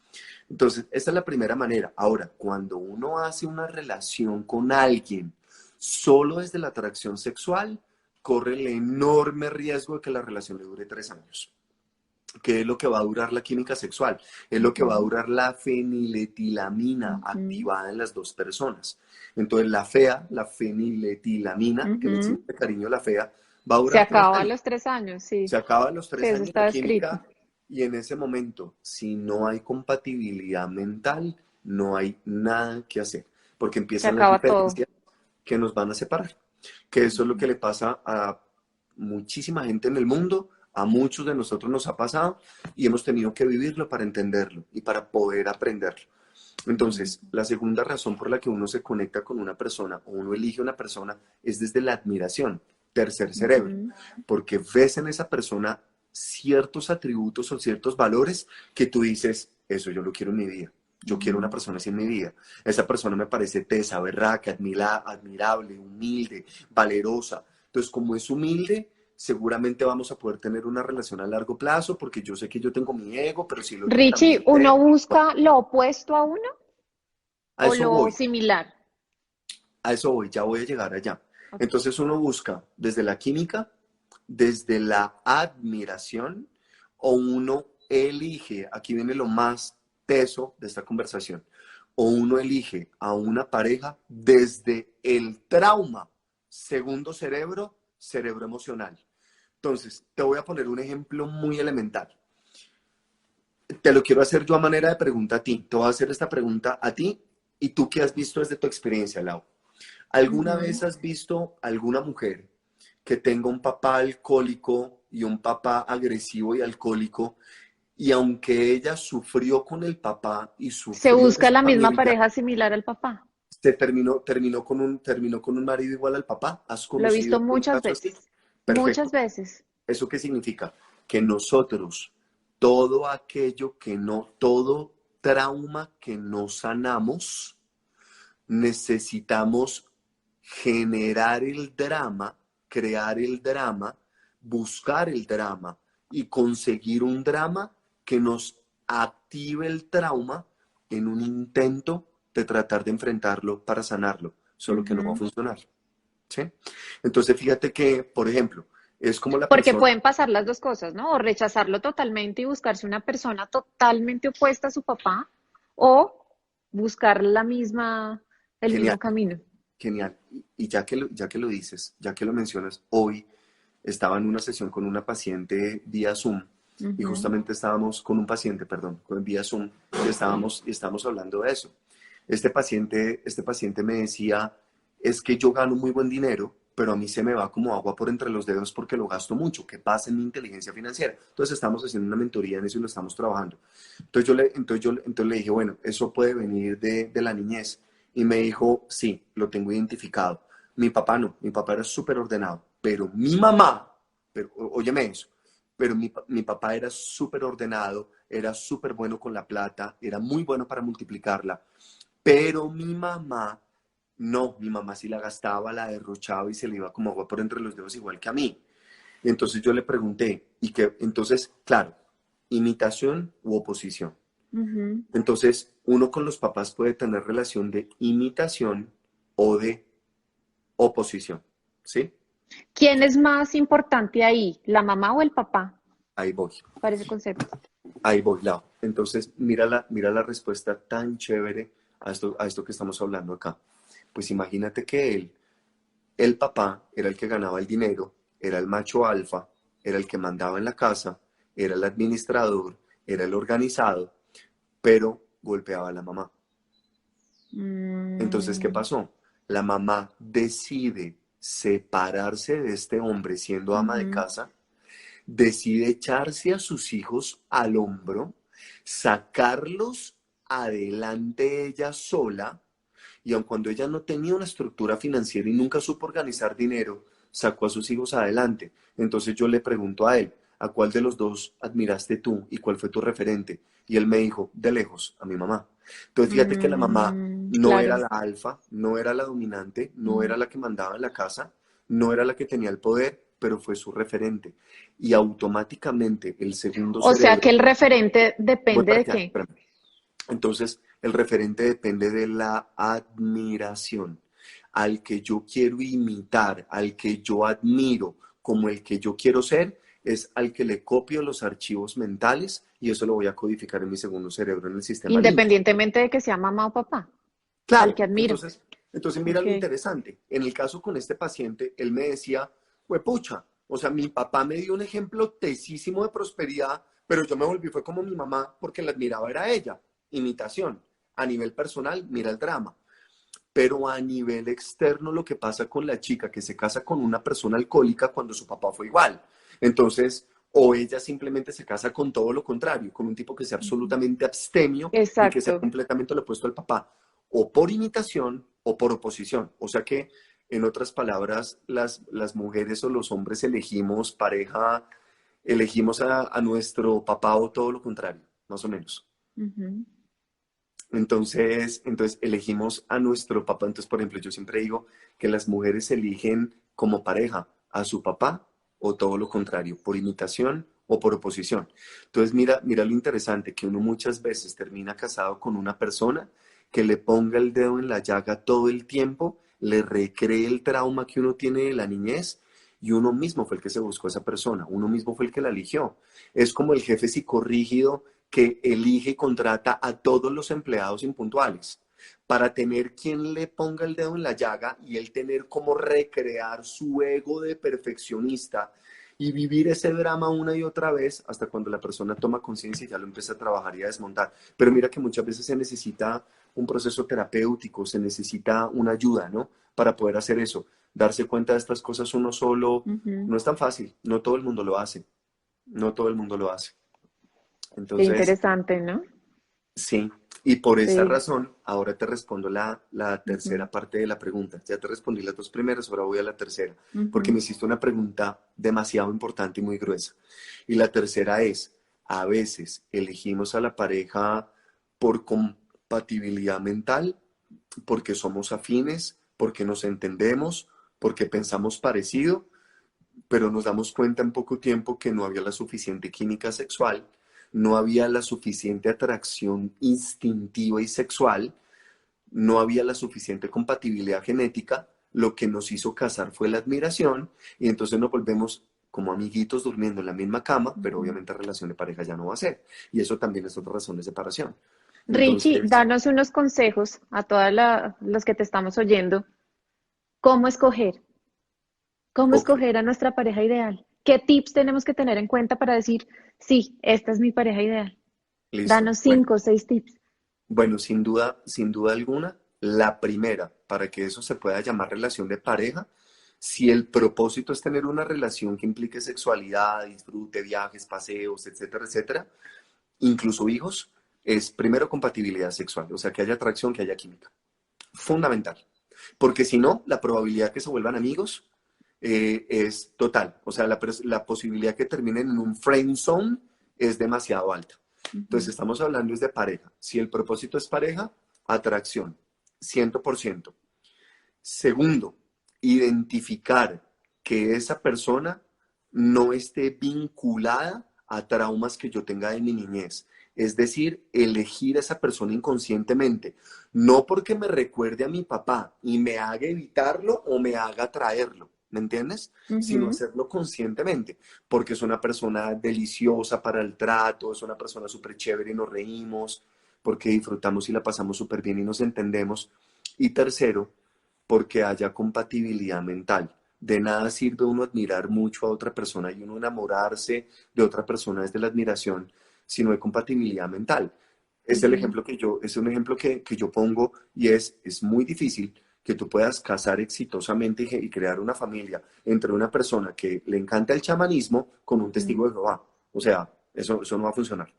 Entonces, esa es la primera manera. Ahora, cuando uno hace una relación con alguien solo desde la atracción sexual, corre el enorme riesgo de que la relación le dure 3 años. ¿Qué es lo que va a durar la química sexual? Es lo que va a Ujú, durar la feniletilamina ujú, activada en las dos personas. Entonces, la fea, la feniletilamina, que le ujú. decimos de cariño la fea, va a Se durar tres acaba a años. los 3 años, sí. Se acaba los Sí, tres eso años está la escrito. química y en ese momento, si no hay compatibilidad mental, no hay nada que hacer, porque Se empiezan las acaba todo. diferencias que nos van a separar. Que eso es lo Ujú. que le pasa a muchísima gente en el mundo, a muchos de nosotros nos ha pasado y hemos tenido que vivirlo para entenderlo y para poder aprenderlo. Ujú, Entonces, la segunda razón por la que uno se conecta con una persona o uno elige una persona es desde la admiración, tercer cerebro, ujú, porque ves en esa persona ciertos atributos o ciertos valores que tú dices, eso yo lo quiero en mi vida. Yo quiero una ujú. persona así en mi vida. Esa persona me parece tesa, berraca, admirable, humilde, valerosa. Entonces, como es humilde, seguramente vamos a poder tener una relación a largo plazo, porque yo sé que yo tengo mi ego, pero si el otro Richie, también ¿uno tiene. busca lo opuesto a uno A o eso lo voy. similar? A eso voy, ya voy a llegar allá. Ok. Entonces uno busca desde la química, desde la admiración, o uno elige, aquí viene lo más teso de esta conversación, o uno elige a una pareja desde el trauma, segundo cerebro, cerebro emocional. Entonces, te voy a poner un ejemplo muy elemental. Te lo quiero hacer yo a manera de pregunta a ti. Te voy a hacer esta pregunta a ti y tú qué has visto desde tu experiencia, Lau. ¿Alguna Ujú. vez has visto alguna mujer que tenga un papá alcohólico y un papá agresivo y alcohólico y aunque ella sufrió con el papá y Se sufrió de busca su la misma familia, pareja similar al papá. terminó con un marido igual al papá? ¿Has Lo he conocido visto algún muchas caso así? veces. Muchas Perfecto. veces. ¿Eso qué significa? Que nosotros, todo aquello que no, todo trauma que no sanamos, necesitamos generar el drama, crear el drama, buscar el drama y conseguir un drama que nos active el trauma en un intento de tratar de enfrentarlo para sanarlo, solo que no va a Ujú. funcionar. ¿Sí? Entonces fíjate que, por ejemplo, es como la Porque persona pueden pasar las dos cosas, ¿no? O rechazarlo totalmente y buscarse una persona totalmente opuesta a su papá, o buscar el genial. mismo camino. Genial. Y ya que lo dices, ya que lo mencionas, hoy estaba en una sesión con una paciente vía Zoom y Ujú. justamente estábamos con un paciente, perdón, vía Zoom y estábamos hablando de eso. Este paciente me decía, es que yo gano muy buen dinero, pero a mí se me va como agua por entre los dedos porque lo gasto mucho. ¿Qué pasa en mi inteligencia financiera? Entonces estamos haciendo una mentoría en eso y lo estamos trabajando. Entonces le dije, bueno, eso puede venir de la niñez. Y me dijo, sí, lo tengo identificado. Mi papá no, mi papá era súper ordenado, pero mi mamá, pero óyeme eso, pero mi papá era súper ordenado, era súper bueno con la plata, era muy bueno para multiplicarla, pero mi mamá, no, mi mamá sí la gastaba, la derrochaba y se le iba como agua por entre los dedos igual que a mí. Y entonces yo le pregunté, y que entonces, claro, imitación u oposición. Ujú. Entonces, uno con los papás puede tener relación de imitación o de oposición, ¿sí? ¿Quién es más importante ahí, la mamá o el papá, Ahí voy, para ese concepto? ahí voy, Lau. Entonces, mira la respuesta tan chévere a esto que estamos hablando acá. Pues imagínate que el papá era el que ganaba el dinero, era el macho alfa, era el que mandaba en la casa, era el administrador, era el organizado, pero golpeaba a la mamá. Entonces, ¿qué Mm, pasó? La mamá decide separarse de este hombre siendo ama de Ujú. casa, decide echarse a sus hijos al hombro, sacarlos adelante ella sola, y aun cuando ella no tenía una estructura financiera y nunca supo organizar dinero, sacó a sus hijos adelante. Entonces yo le pregunto a él, ¿a cuál de los dos admiraste tú y cuál fue tu referente? Y él me dijo, de lejos, a mi mamá. Entonces fíjate que la mamá no era Claro. la alfa, no era la dominante, no Mm. era la que mandaba en la casa, no era la que tenía el poder, pero fue su referente. Y automáticamente el segundo O sea que cerebro, el referente voy depende para de allá, qué. espérame. Entonces, el referente depende de la admiración. Al que yo quiero imitar, al que yo admiro como el que yo quiero ser, es al que le copio los archivos mentales y eso lo voy a codificar en mi segundo cerebro, en el sistema límbico. Independientemente de que sea mamá o papá, al Claro, que admiro. entonces mira Ok. lo interesante. En el caso con este paciente, él me decía, pucha, o sea, mi papá me dio un ejemplo tesísimo de prosperidad, pero yo me volví, fue como mi mamá, porque la admiraba era ella, imitación. A nivel personal, mira el drama. Pero a nivel externo, lo que pasa con la chica que se casa con una persona alcohólica cuando su papá fue igual. Entonces, o ella simplemente se casa con todo lo contrario, con un tipo que sea Ujú. absolutamente abstemio y que sea Exacto. completamente lo opuesto al papá, o por imitación o por oposición. O sea que, en otras palabras, las mujeres o los hombres elegimos pareja, elegimos a nuestro papá o todo lo contrario, más o menos. Ujú. Entonces elegimos a nuestro papá. Entonces, por ejemplo, yo siempre digo que las mujeres eligen como pareja a su papá o todo lo contrario, por imitación o por oposición. Entonces, mira lo interesante, que uno muchas veces termina casado con una persona que le ponga el dedo en la llaga todo el tiempo, le recree el trauma que uno tiene de la niñez y uno mismo fue el que se buscó a esa persona, uno mismo fue el que la eligió. Es como el jefe psicorrígido que elige y contrata a todos los empleados impuntuales para tener quien le ponga el dedo en la llaga y él tener como recrear su ego de perfeccionista y vivir ese drama una y otra vez hasta cuando la persona toma conciencia y ya lo empieza a trabajar y a desmontar. Pero mira que muchas veces se necesita un proceso terapéutico, se necesita una ayuda, ¿no? Para poder hacer eso. Darse cuenta de estas cosas uno solo Ujú. no es tan fácil, no todo el mundo lo hace, no todo el mundo lo hace. Qué Entonces, interesante, ¿no? sí, y por esa Sí. razón, ahora te respondo la Ujú. tercera parte de la pregunta. Ya te respondí las dos primeras, ahora voy a la tercera, porque Ujú. me hiciste una pregunta demasiado importante y muy gruesa. Y la tercera es, a veces elegimos a la pareja por compatibilidad mental, porque somos afines, porque nos entendemos, porque pensamos parecido, pero nos damos cuenta en poco tiempo que no había la suficiente química sexual, no había la suficiente atracción instintiva y sexual, no había la suficiente compatibilidad genética, lo que nos hizo casar fue la admiración y entonces nos volvemos como amiguitos durmiendo en la misma cama, pero Ujú. obviamente relación de pareja ya no va a ser. Y eso también es otra razón de separación. Richie, Entonces, danos unos consejos a todos los que te estamos oyendo. ¿Cómo escoger? ¿Cómo ok, escoger a nuestra pareja ideal? ¿Qué tips tenemos que tener en cuenta para decir, sí, esta es mi pareja ideal? listo. Danos Bueno, 5 o 6 tips. bueno, sin duda alguna, la primera, para que eso se pueda llamar relación de pareja, si el propósito es tener una relación que implique sexualidad, disfrute, viajes, paseos, etcétera, etcétera, incluso hijos, es primero compatibilidad sexual, o sea, que haya atracción, que haya química. Fundamental. Porque si no, la probabilidad que se vuelvan amigos es total. O sea, la posibilidad que terminen en un friend zone es demasiado alta. Entonces, Ujú. estamos hablando es de pareja. Si el propósito es pareja, atracción, 100%. Segundo, identificar que esa persona no esté vinculada a traumas que yo tenga de mi niñez. Es decir, elegir a esa persona inconscientemente, no porque me recuerde a mi papá y me haga evitarlo o me haga traerlo, ¿me entiendes? Sino Ujú. hacerlo conscientemente, porque es una persona deliciosa para el trato, es una persona súper chévere y nos reímos, porque disfrutamos y la pasamos súper bien y nos entendemos. Y tercero, porque haya compatibilidad mental. De nada sirve uno admirar mucho a otra persona y uno enamorarse de otra persona desde la admiración si no hay compatibilidad mental. Es el Ujú. ejemplo que yo, es un ejemplo que yo pongo y es muy difícil que tú puedas casar exitosamente y crear una familia entre una persona que le encanta el chamanismo con un testigo de Jehová. O sea, eso no va a funcionar.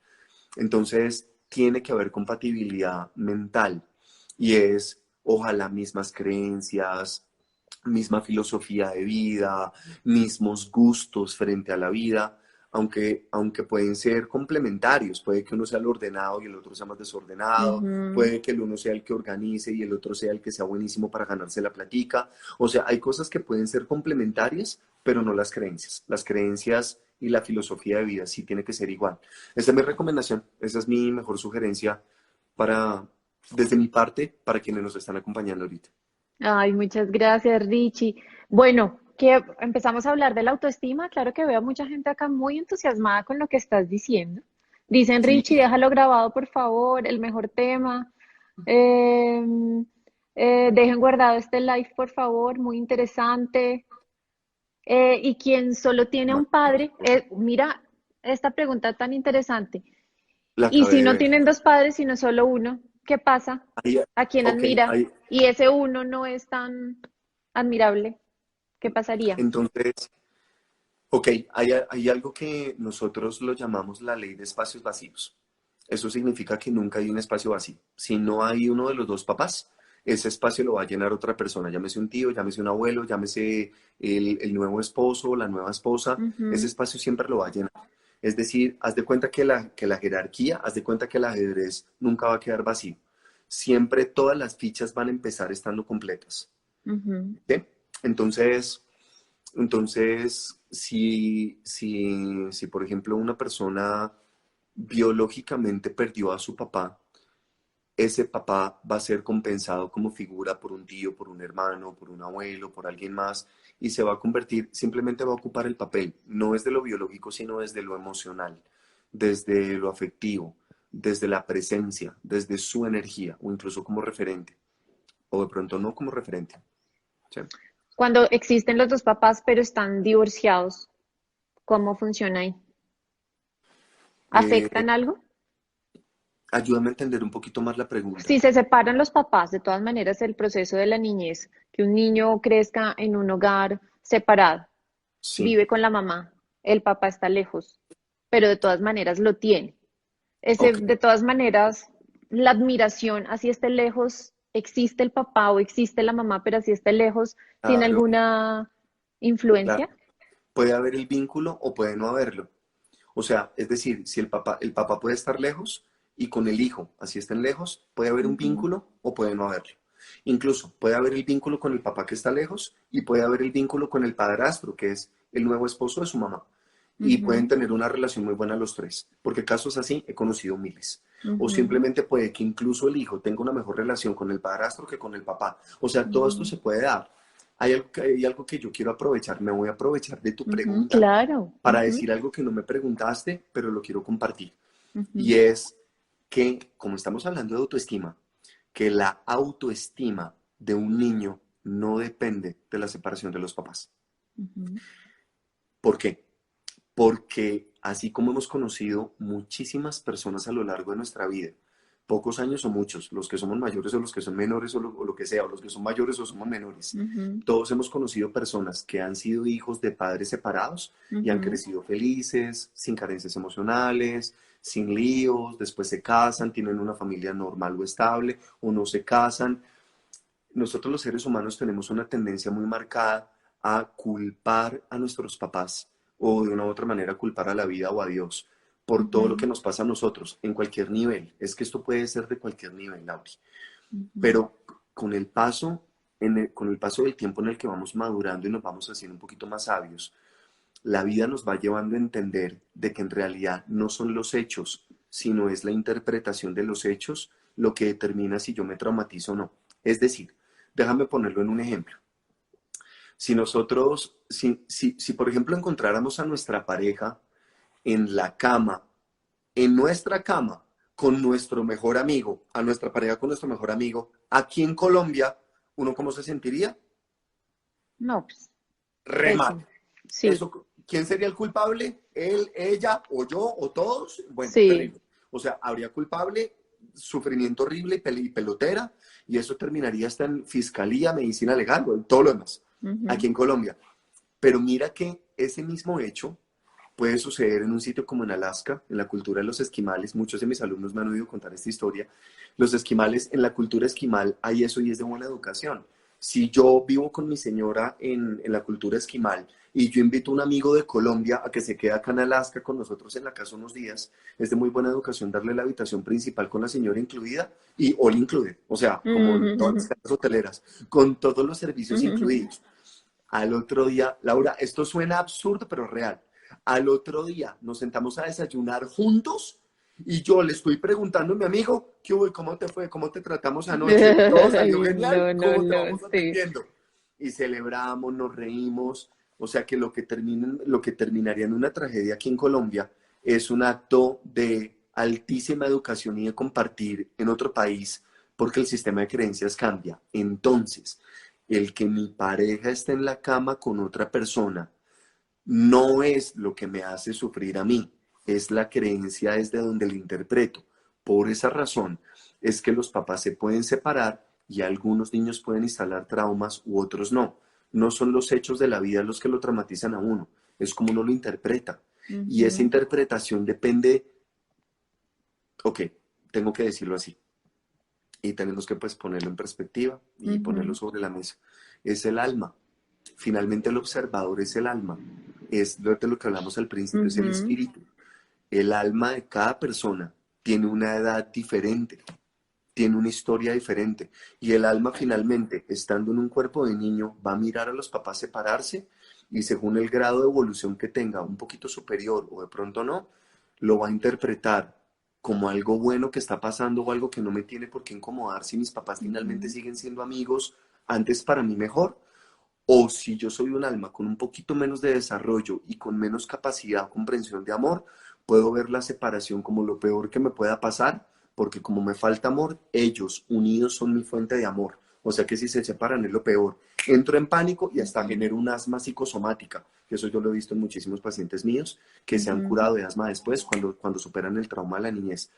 Entonces, tiene que haber compatibilidad mental y es, ojalá, mismas creencias, misma filosofía de vida, mismos gustos frente a la vida, aunque pueden ser complementarios. Puede que uno sea el ordenado y el otro sea más desordenado, Ujú. puede que el uno sea el que organice y el otro sea el que sea buenísimo para ganarse la platica. O sea, hay cosas que pueden ser complementarias, pero no las creencias. Las creencias y la filosofía de vida sí tiene que ser igual. Esa es mi recomendación, esa es mi mejor sugerencia para, desde mi parte, para quienes nos están acompañando ahorita. Ay, muchas gracias, Richie. Bueno, que empezamos a hablar de la autoestima. Claro que veo a mucha gente acá muy entusiasmada con lo que estás diciendo. Dicen, Sí, Richie, déjalo grabado, por favor, el mejor tema. Em, dejen guardado este live, por favor, muy interesante. Y quien solo tiene un padre, mira esta pregunta tan interesante. la Y acabé si de no ver. tienen dos padres, sino solo uno, ¿qué pasa? Ahí, ¿A quién ok, admira? ahí, Y ese uno no es tan admirable. ¿Qué pasaría? entonces, ok, hay algo que nosotros lo llamamos la ley de espacios vacíos. Eso significa que nunca hay un espacio vacío. Si no hay uno de los dos papás, ese espacio lo va a llenar otra persona, llámese un tío, llámese un abuelo, llámese el nuevo esposo, la nueva esposa, ese Ujú, espacio siempre lo va a llenar. Es decir, haz de cuenta que la jerarquía, haz de cuenta que el ajedrez nunca va a quedar vacío. Siempre todas las fichas van a empezar estando completas. ujú. ¿Sí? Entonces, si por ejemplo una persona biológicamente perdió a su papá, ese papá va a ser compensado como figura por un tío, por un hermano, por un abuelo, por alguien más, y se va a convertir, simplemente va a ocupar el papel, no desde lo biológico, sino desde lo emocional, desde lo afectivo, desde la presencia, desde su energía, o incluso como referente, o de pronto no como referente. ¿Sí? Cuando existen los dos papás, pero están divorciados, ¿cómo funciona ahí? Eh, ¿Afectan algo? ayúdame a entender un poquito más la pregunta. Si se separan los papás, de todas maneras, el proceso de la niñez, que un niño crezca en un hogar separado, Sí, vive con la mamá, el papá está lejos, pero de todas maneras lo tiene. ok, De todas maneras, la admiración, así esté lejos, existe el papá o existe la mamá, pero así esté lejos, ¿tiene claro, alguna claro. influencia? Puede haber el vínculo o puede no haberlo. O sea, es decir, si el papá puede estar lejos y con el hijo, así estén lejos, puede haber un Ujú, vínculo o puede no haberlo. Incluso puede haber el vínculo con el papá que está lejos y puede haber el vínculo con el padrastro, que es el nuevo esposo de su mamá. Y pueden ujú, tener una relación muy buena los tres, porque casos así he conocido miles. O ujú, simplemente puede que incluso el hijo tenga una mejor relación con el padrastro que con el papá. O sea, todo esto ujú, se puede dar. Hay algo que yo quiero aprovechar, me voy a aprovechar de tu ujú, pregunta claro. para Ujú, decir algo que no me preguntaste, pero lo quiero compartir. Y ujú, es que, como estamos hablando de autoestima, que la autoestima de un niño no depende de la separación de los papás. ujú, ¿Por qué? Porque así como hemos conocido muchísimas personas a lo largo de nuestra vida, pocos años o muchos, los que somos mayores o los que son menores o lo que sea, o los que son mayores o somos menores, ujú, todos hemos conocido personas que han sido hijos de padres separados y han ujú. crecido felices, sin carencias emocionales, sin líos, después se casan, tienen una familia normal o estable, o no se casan. Nosotros los seres humanos tenemos una tendencia muy marcada a culpar a nuestros papás o de una u otra manera culpar a la vida o a Dios por todo lo Ujú, que nos pasa a nosotros en cualquier nivel. Es que esto puede ser de cualquier nivel, Lauri. ujú, Pero con el paso, con el paso del tiempo en el que vamos madurando y nos vamos haciendo un poquito más sabios, la vida nos va llevando a entender de que en realidad no son los hechos, sino es la interpretación de los hechos lo que determina si yo me traumatizo o no. Es decir, déjame ponerlo en un ejemplo. Si por ejemplo encontráramos a nuestra pareja en la cama, en nuestra cama, con nuestro mejor amigo, a nuestra pareja con nuestro mejor amigo, aquí en Colombia, ¿uno cómo se sentiría? no, pues, Re mal. pésimo. Sí, Eso, ¿quién sería el culpable? ¿Él, ella o yo o todos? Bueno, sí. terrible. O sea, habría culpable sufrimiento horrible y pelotera, y eso terminaría hasta en fiscalía, medicina legal, bueno, todo lo demás, aquí Ujú. en Colombia. Pero mira que ese mismo hecho puede suceder en un sitio como en Alaska, en la cultura de los esquimales. Muchos de mis alumnos me han oído contar esta historia. Los esquimales, en la cultura esquimal hay eso y es de buena educación. Si yo vivo con mi señora en la cultura esquimal y yo invito a un amigo de Colombia a que se quede acá en Alaska con nosotros en la casa unos días, es de muy buena educación darle la habitación principal con la señora incluida y all included, o sea, como en todas las Ujú. casas hoteleras, con todos los servicios Ujú. incluidos. Al otro día, Laura, esto suena absurdo, pero real. Al otro día nos sentamos a desayunar juntos y yo le estoy preguntando a mi amigo, ¿qué hubo? ¿Cómo te fue? ¿Cómo te tratamos anoche? Todo salió Ay, genial, no, no, ¿cómo te no, vamos sí. atendiendo? Y celebramos, nos reímos, o sea que lo que terminaría en una tragedia aquí en Colombia es un acto de altísima educación y de compartir en otro país porque el sistema de creencias cambia. Entonces, el que mi pareja esté en la cama con otra persona no es lo que me hace sufrir a mí, es la creencia desde donde lo interpreto. Por esa razón es que los papás se pueden separar y algunos niños pueden instalar traumas u otros no. No son los hechos de la vida los que lo traumatizan a uno, es como uno lo interpreta. Y esa Ujú. interpretación depende, ok, tengo que decirlo así, y tenemos que pues ponerlo en perspectiva y ponerlo Ujú. sobre la mesa. Es el alma. Finalmente el observador es el alma. Es de lo que hablamos al principio, es el Ujú. espíritu. El alma de cada persona tiene una edad diferente, tiene una historia diferente. Y el alma finalmente, estando en un cuerpo de niño, va a mirar a los papás separarse y según el grado de evolución que tenga, un poquito superior o de pronto no, lo va a interpretar como algo bueno que está pasando o algo que no me tiene por qué incomodar si mis papás finalmente Ujú. siguen siendo amigos, antes para mí mejor. O si yo soy un alma con un poquito menos de desarrollo y con menos capacidad o comprensión de amor, puedo ver la separación como lo peor que me pueda pasar, porque como me falta amor, ellos unidos son mi fuente de amor. O sea que si se separan es lo peor. Entro en pánico y hasta Ujú. genero un asma psicosomática, que eso yo lo he visto en muchísimos pacientes míos que se han Ujú. curado de asma después cuando superan el trauma de la niñez.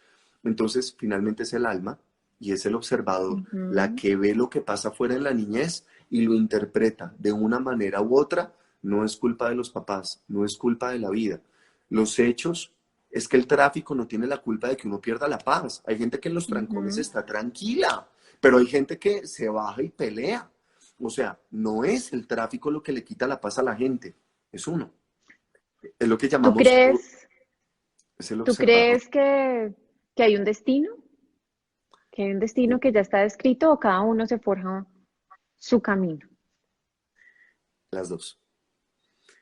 Entonces, finalmente es el alma y es el observador la Ujú. que ve lo que pasa fuera en la niñez y lo interpreta de una manera u otra. No es culpa de los papás, no es culpa de la vida. Los hechos es que el tráfico no tiene la culpa de que uno pierda la paz. Hay gente que en los trancones Ujú. está tranquila, pero hay gente que se baja y pelea. O sea, no es el tráfico lo que le quita la paz a la gente, es uno. Es lo que ¿Tú llamamos, crees, es el tú observador. crees que hay un destino? ¿Que hay un destino que ya está escrito o cada uno se forja su camino? Las dos.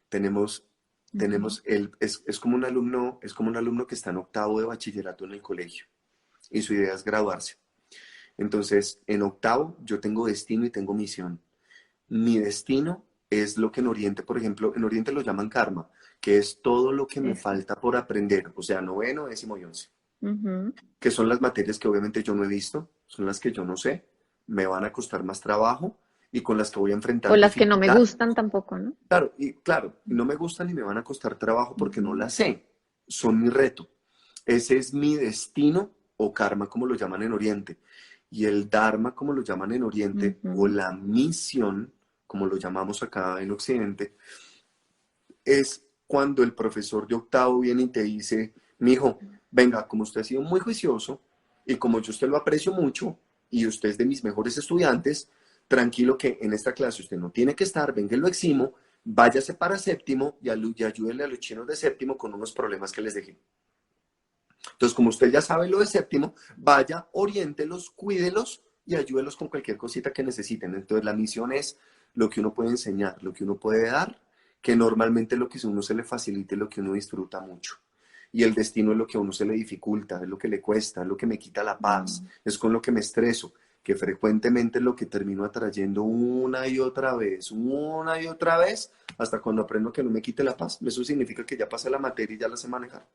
Tenemos, Ujú. es como un alumno, es como un alumno que está en octavo de bachillerato en el colegio y su idea es graduarse. Entonces, en octavo yo tengo destino y tengo misión. Mi destino es lo que en Oriente, por ejemplo, en Oriente lo llaman karma, que es todo lo que me Eso. falta por aprender, o sea, noveno, décimo y once, Ujú. que son las materias que obviamente yo no he visto, son las que yo no sé, me van a costar más trabajo y con las que voy a O enfrentar las que no me dificultad. gustan tampoco, ¿no? Claro, no me gustan y me van a costar trabajo porque no Ujú. las sé, son mi reto. Ese es mi destino o karma, como lo llaman en Oriente. Y el dharma, como lo llaman en Oriente, o Ujú. la misión, como lo llamamos acá en Occidente, es cuando el profesor de octavo viene y te dice, mijo, venga, como usted ha sido muy juicioso y como yo usted lo aprecio mucho y usted es de mis mejores estudiantes, tranquilo que en esta clase usted no tiene que estar, venga y lo eximo, váyase para séptimo y ayúdenle a los chinos de séptimo con unos problemas que les dejé. Entonces, como usted ya sabe lo de séptimo, vaya, oriéntelos, cuídelos y ayúdelos con cualquier cosita que necesiten. Entonces, la misión es lo que uno puede enseñar, lo que uno puede dar, que normalmente lo que a uno se le facilite, lo que uno disfruta mucho. Y el destino es lo que a uno se le dificulta, es lo que le cuesta, es lo que me quita la paz, Mm. es con lo que me estreso, que frecuentemente es lo que termino atrayendo una y otra vez, hasta cuando aprendo que no me quite la paz. Eso significa que ya pasé la materia y ya la sé manejar.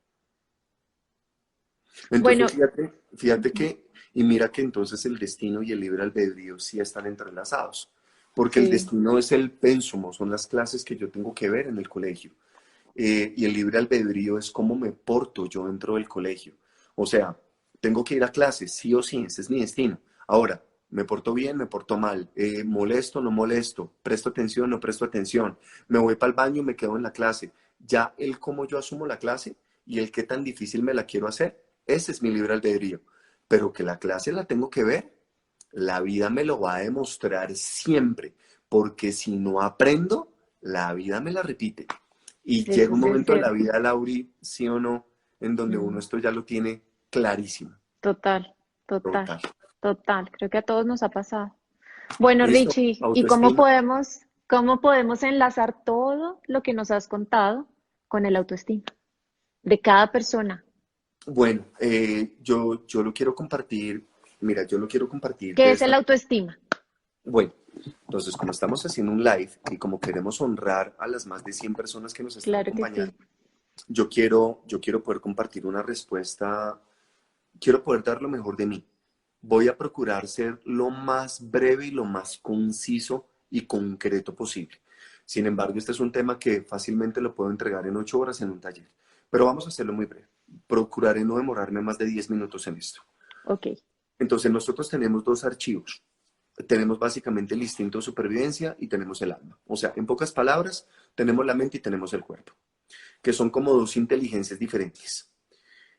Entonces, Bueno, fíjate ujú. que, y mira que entonces el destino y el libre albedrío sí están entrelazados, porque el Sí. destino es el pénsumo, son las clases que yo tengo que ver en el colegio, y el libre albedrío es cómo me porto yo dentro del colegio. O sea, tengo que ir a clases, sí o sí, ese es mi destino. Ahora, me porto bien, me porto mal, molesto, no molesto, presto atención, no presto atención, me voy para el baño, me quedo en la clase. Ya el cómo yo asumo la clase y el qué tan difícil me la quiero hacer, ese es mi libre albedrío. Pero que la clase la tengo que ver, la vida me lo va a demostrar siempre, porque si no aprendo, la vida me la repite. Y llega Eso un sí es momento en la cierto. vida, Lauri, sí o no, en donde uno Mm, esto ya lo tiene clarísimo. total, total, Total. total. Creo que a todos nos ha pasado. Bueno, ¿Listo? Richie, ¿y Autoestima. cómo podemos enlazar todo lo que nos has contado con el autoestima de cada persona? Bueno, yo lo quiero compartir. Mira, yo lo quiero compartir ¿Qué de es el esta. autoestima? Bueno, entonces, como estamos haciendo un live y como queremos honrar a las más de 100 personas que nos están Claro que sí. acompañando, yo quiero poder compartir una respuesta, quiero poder dar lo mejor de mí. Voy a procurar ser lo más breve y lo más conciso y concreto posible. Sin embargo, este es un tema que fácilmente lo puedo entregar en 8 horas en un taller, pero vamos a hacerlo muy breve. Procuraré no demorarme más de 10 minutos en esto. Ok. Entonces, nosotros tenemos dos archivos. Tenemos básicamente el instinto de supervivencia y tenemos el alma. O sea, en pocas palabras, tenemos la mente y tenemos el cuerpo, que son como dos inteligencias diferentes.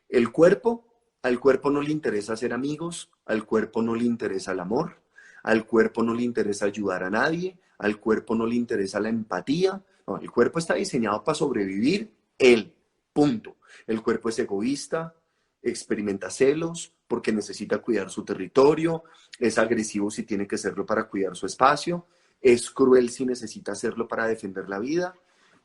El cuerpo, al cuerpo no le interesa ser amigos, al cuerpo no le interesa el amor, al cuerpo no le interesa ayudar a nadie, al cuerpo no le interesa la empatía. No, el cuerpo está diseñado para sobrevivir él, punto. El cuerpo es egoísta, experimenta celos porque necesita cuidar su territorio, es agresivo si tiene que serlo para cuidar su espacio, es cruel si necesita hacerlo para defender la vida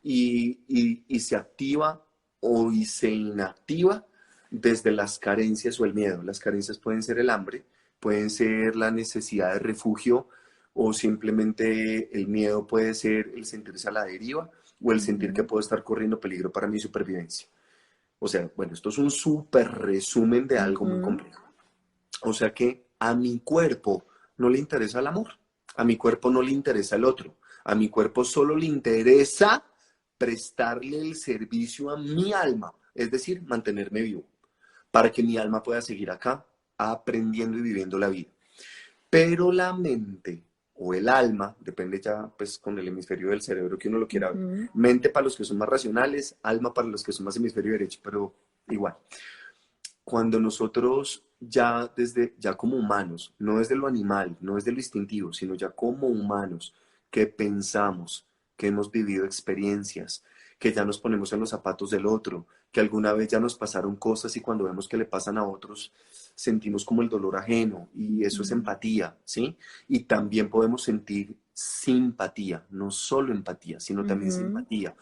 y se activa o y se inactiva desde las carencias o el miedo. Las carencias pueden ser el hambre, pueden ser la necesidad de refugio o simplemente el miedo puede ser el sentirse a la deriva o el sentir que Ujú, puedo estar corriendo peligro para mi supervivencia. O sea, bueno, esto es un súper resumen de algo muy ujú, complejo. O sea que a mi cuerpo no le interesa el amor, a mi cuerpo no le interesa el otro, a mi cuerpo solo le interesa prestarle el servicio a mi alma, es decir, mantenerme vivo, para que mi alma pueda seguir acá aprendiendo y viviendo la vida. Pero la mente o el alma, depende ya pues con el hemisferio del cerebro que uno lo quiera ver, ujú, mente para los que son más racionales, alma para los que son más hemisferio derecho, pero igual cuando nosotros ya como humanos, no desde lo animal, no desde lo instintivo, sino ya como humanos que pensamos, que hemos vivido experiencias, que ya nos ponemos en los zapatos del otro, que alguna vez ya nos pasaron cosas y cuando vemos que le pasan a otros sentimos como el dolor ajeno y eso es ujú, empatía, ¿sí? Y también podemos sentir simpatía, no solo empatía, sino también ujú, simpatía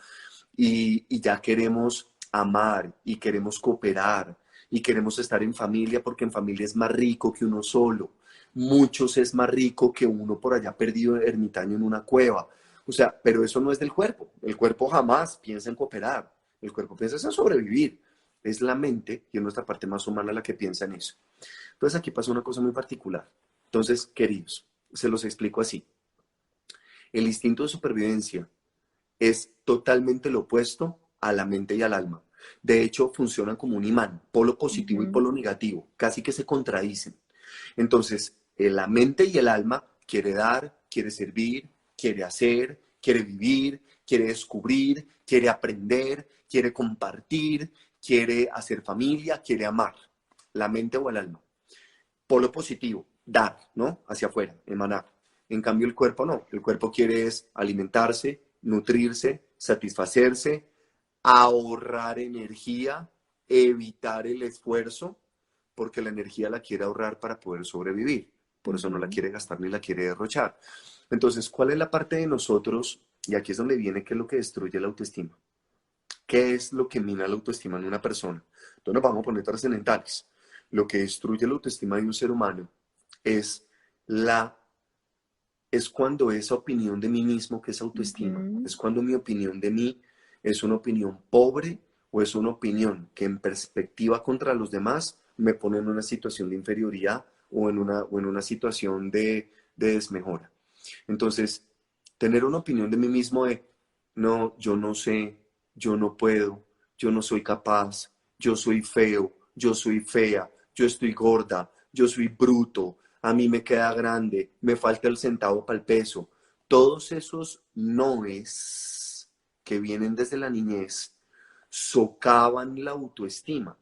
y ya queremos amar y queremos cooperar y queremos estar en familia porque en familia es más rico que uno solo. Muchos es más rico que uno por allá perdido ermitaño en una cueva. O sea, pero eso no es del cuerpo. El cuerpo jamás piensa en cooperar. El cuerpo piensa en sobrevivir. Es la mente y es nuestra parte más humana la que piensa en eso. Entonces aquí pasa una cosa muy particular. Entonces, queridos, se los explico así. El instinto de supervivencia es totalmente lo opuesto a la mente y al alma. De hecho, funcionan como un imán, polo positivo y ujú, polo negativo, casi que se contradicen. Entonces, la mente y el alma quiere dar, quiere servir, quiere hacer, quiere vivir, quiere descubrir, quiere aprender, quiere compartir, quiere hacer familia, quiere amar. La mente o el alma. Polo positivo, dar, ¿no? Hacia afuera, emanar. En cambio, el cuerpo no. El cuerpo quiere es alimentarse, nutrirse, satisfacerse, ahorrar energía, evitar el esfuerzo, porque la energía la quiere ahorrar para poder sobrevivir. Por eso no la ujú. quiere gastar ni la quiere derrochar. Entonces, ¿cuál es la parte de nosotros? Y aquí es donde viene qué es lo que destruye la autoestima. ¿Qué es lo que mina la autoestima en una persona? Entonces nos vamos a poner trascendentales. Lo que destruye la autoestima de un ser humano es la es cuando esa opinión de mí mismo, que es autoestima, Ujú, es cuando mi opinión de mí es una opinión pobre o es una opinión que en perspectiva contra los demás me pone en una situación de inferioridad o en una situación de desmejora. Entonces, tener una opinión de mí mismo de, no, yo no sé, yo no puedo, yo no soy capaz, yo soy feo, yo soy fea, yo estoy gorda, yo soy bruto, a mí me queda grande, me falta el centavo para el peso. Todos esos noes que vienen desde la niñez socavan la autoestima,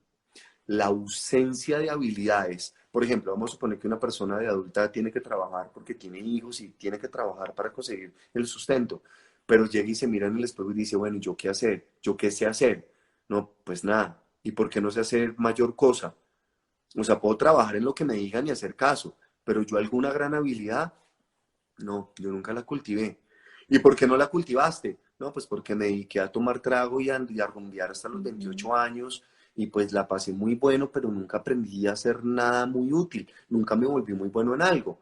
la ausencia de habilidades. Por ejemplo, vamos a suponer que una persona de adulta tiene que trabajar porque tiene hijos y tiene que trabajar para conseguir el sustento, pero llega y se mira en el espejo y dice, bueno, ¿yo qué hacer? ¿Yo qué sé hacer? No, pues nada. ¿Y por qué no sé hacer mayor cosa? O sea, puedo trabajar en lo que me digan y hacer caso, pero yo alguna gran habilidad, no, yo nunca la cultivé. ¿Y por qué no la cultivaste? No, pues porque me dediqué a tomar trago y a rumbear hasta los Ujú. 28 años y pues la pasé muy bueno, pero nunca aprendí a hacer nada muy útil, nunca me volví muy bueno en algo.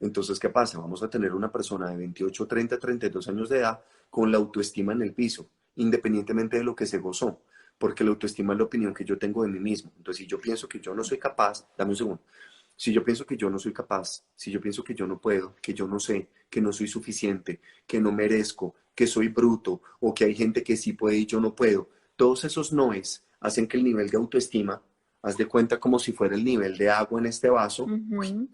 Entonces, ¿qué pasa? Vamos a tener una persona de 28, 30, 32 años de edad con la autoestima en el piso, independientemente de lo que se gozó, porque la autoestima es la opinión que yo tengo de mí mismo. Entonces, si yo pienso que yo no soy capaz, dame un segundo. Si yo pienso que yo no soy capaz, si yo pienso que yo no puedo, que yo no sé, que no soy suficiente, que no merezco, que soy bruto o que hay gente que sí puede y yo no puedo, todos esos noes hacen que el nivel de autoestima, haz de cuenta como si fuera el nivel de agua en este vaso, Ujú.